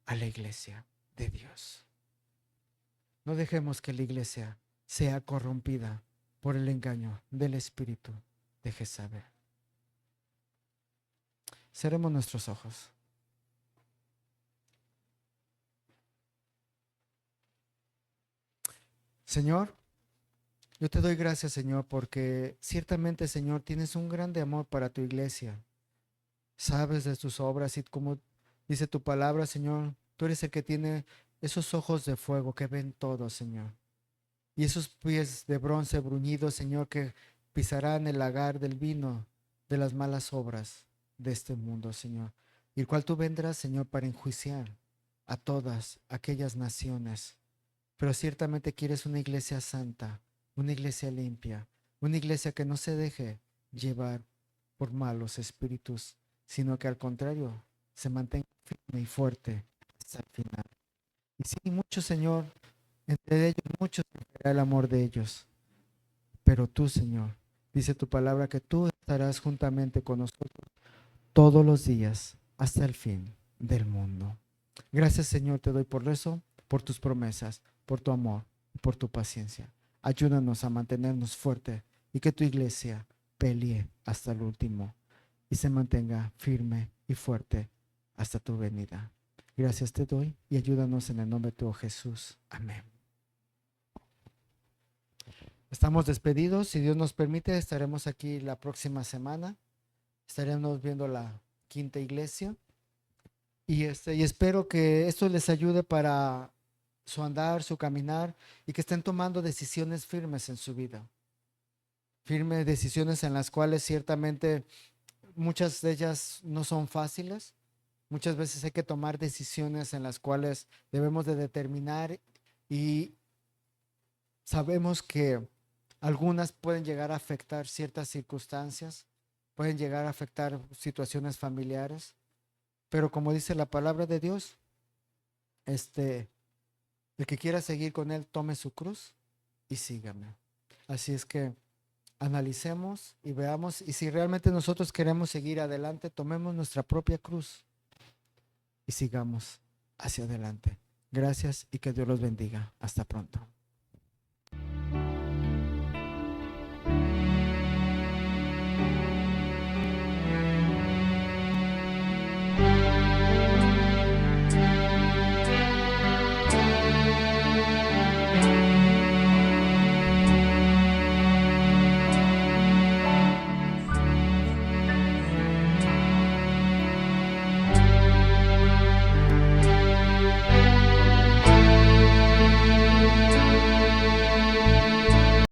Speaker 1: a la iglesia de Dios. No dejemos que la iglesia sea corrompida por el engaño del espíritu de Jezabel. Cerremos nuestros ojos. Señor, yo te doy gracias, Señor, porque ciertamente, Señor, tienes un grande amor para tu iglesia. Sabes de tus obras y como dice tu palabra, Señor, tú eres el que tiene esos ojos de fuego que ven todo, Señor. Y esos pies de bronce bruñidos, Señor, que pisarán el lagar del vino de las malas obras de este mundo, Señor. Y el cual tú vendrás, Señor, para enjuiciar a todas aquellas naciones. Pero ciertamente quieres una iglesia santa, una iglesia limpia, una iglesia que no se deje llevar por malos espíritus, sino que al contrario, se mantenga firme y fuerte hasta el final. Y sí, muchos, Señor, entre ellos muchos será el amor de ellos. Pero tú, Señor, dice tu palabra que tú estarás juntamente con nosotros todos los días hasta el fin del mundo. Gracias, Señor, te doy por eso, por tus promesas, por tu amor. y por tu paciencia. Ayúdanos a mantenernos fuertes y que tu iglesia pelee hasta el último y se mantenga firme y fuerte hasta tu venida. Gracias te doy y ayúdanos en el nombre de tu Jesús. Amén. Estamos despedidos. Si Dios nos permite, estaremos aquí la próxima semana. Estaremos viendo la quinta iglesia. Y espero que esto les ayude para su andar, su caminar y que estén tomando decisiones firmes en su vida. Firmes decisiones en las cuales ciertamente muchas de ellas no son fáciles. Muchas veces hay que tomar decisiones en las cuales debemos de determinar y sabemos que algunas pueden llegar a afectar ciertas circunstancias, pueden llegar a afectar situaciones familiares, pero como dice la palabra de Dios, el que quiera seguir con Él, tome su cruz y sígame. Así es que analicemos y veamos, y si realmente nosotros queremos seguir adelante, tomemos nuestra propia cruz y sigamos hacia adelante. Gracias y que Dios los bendiga. Hasta pronto.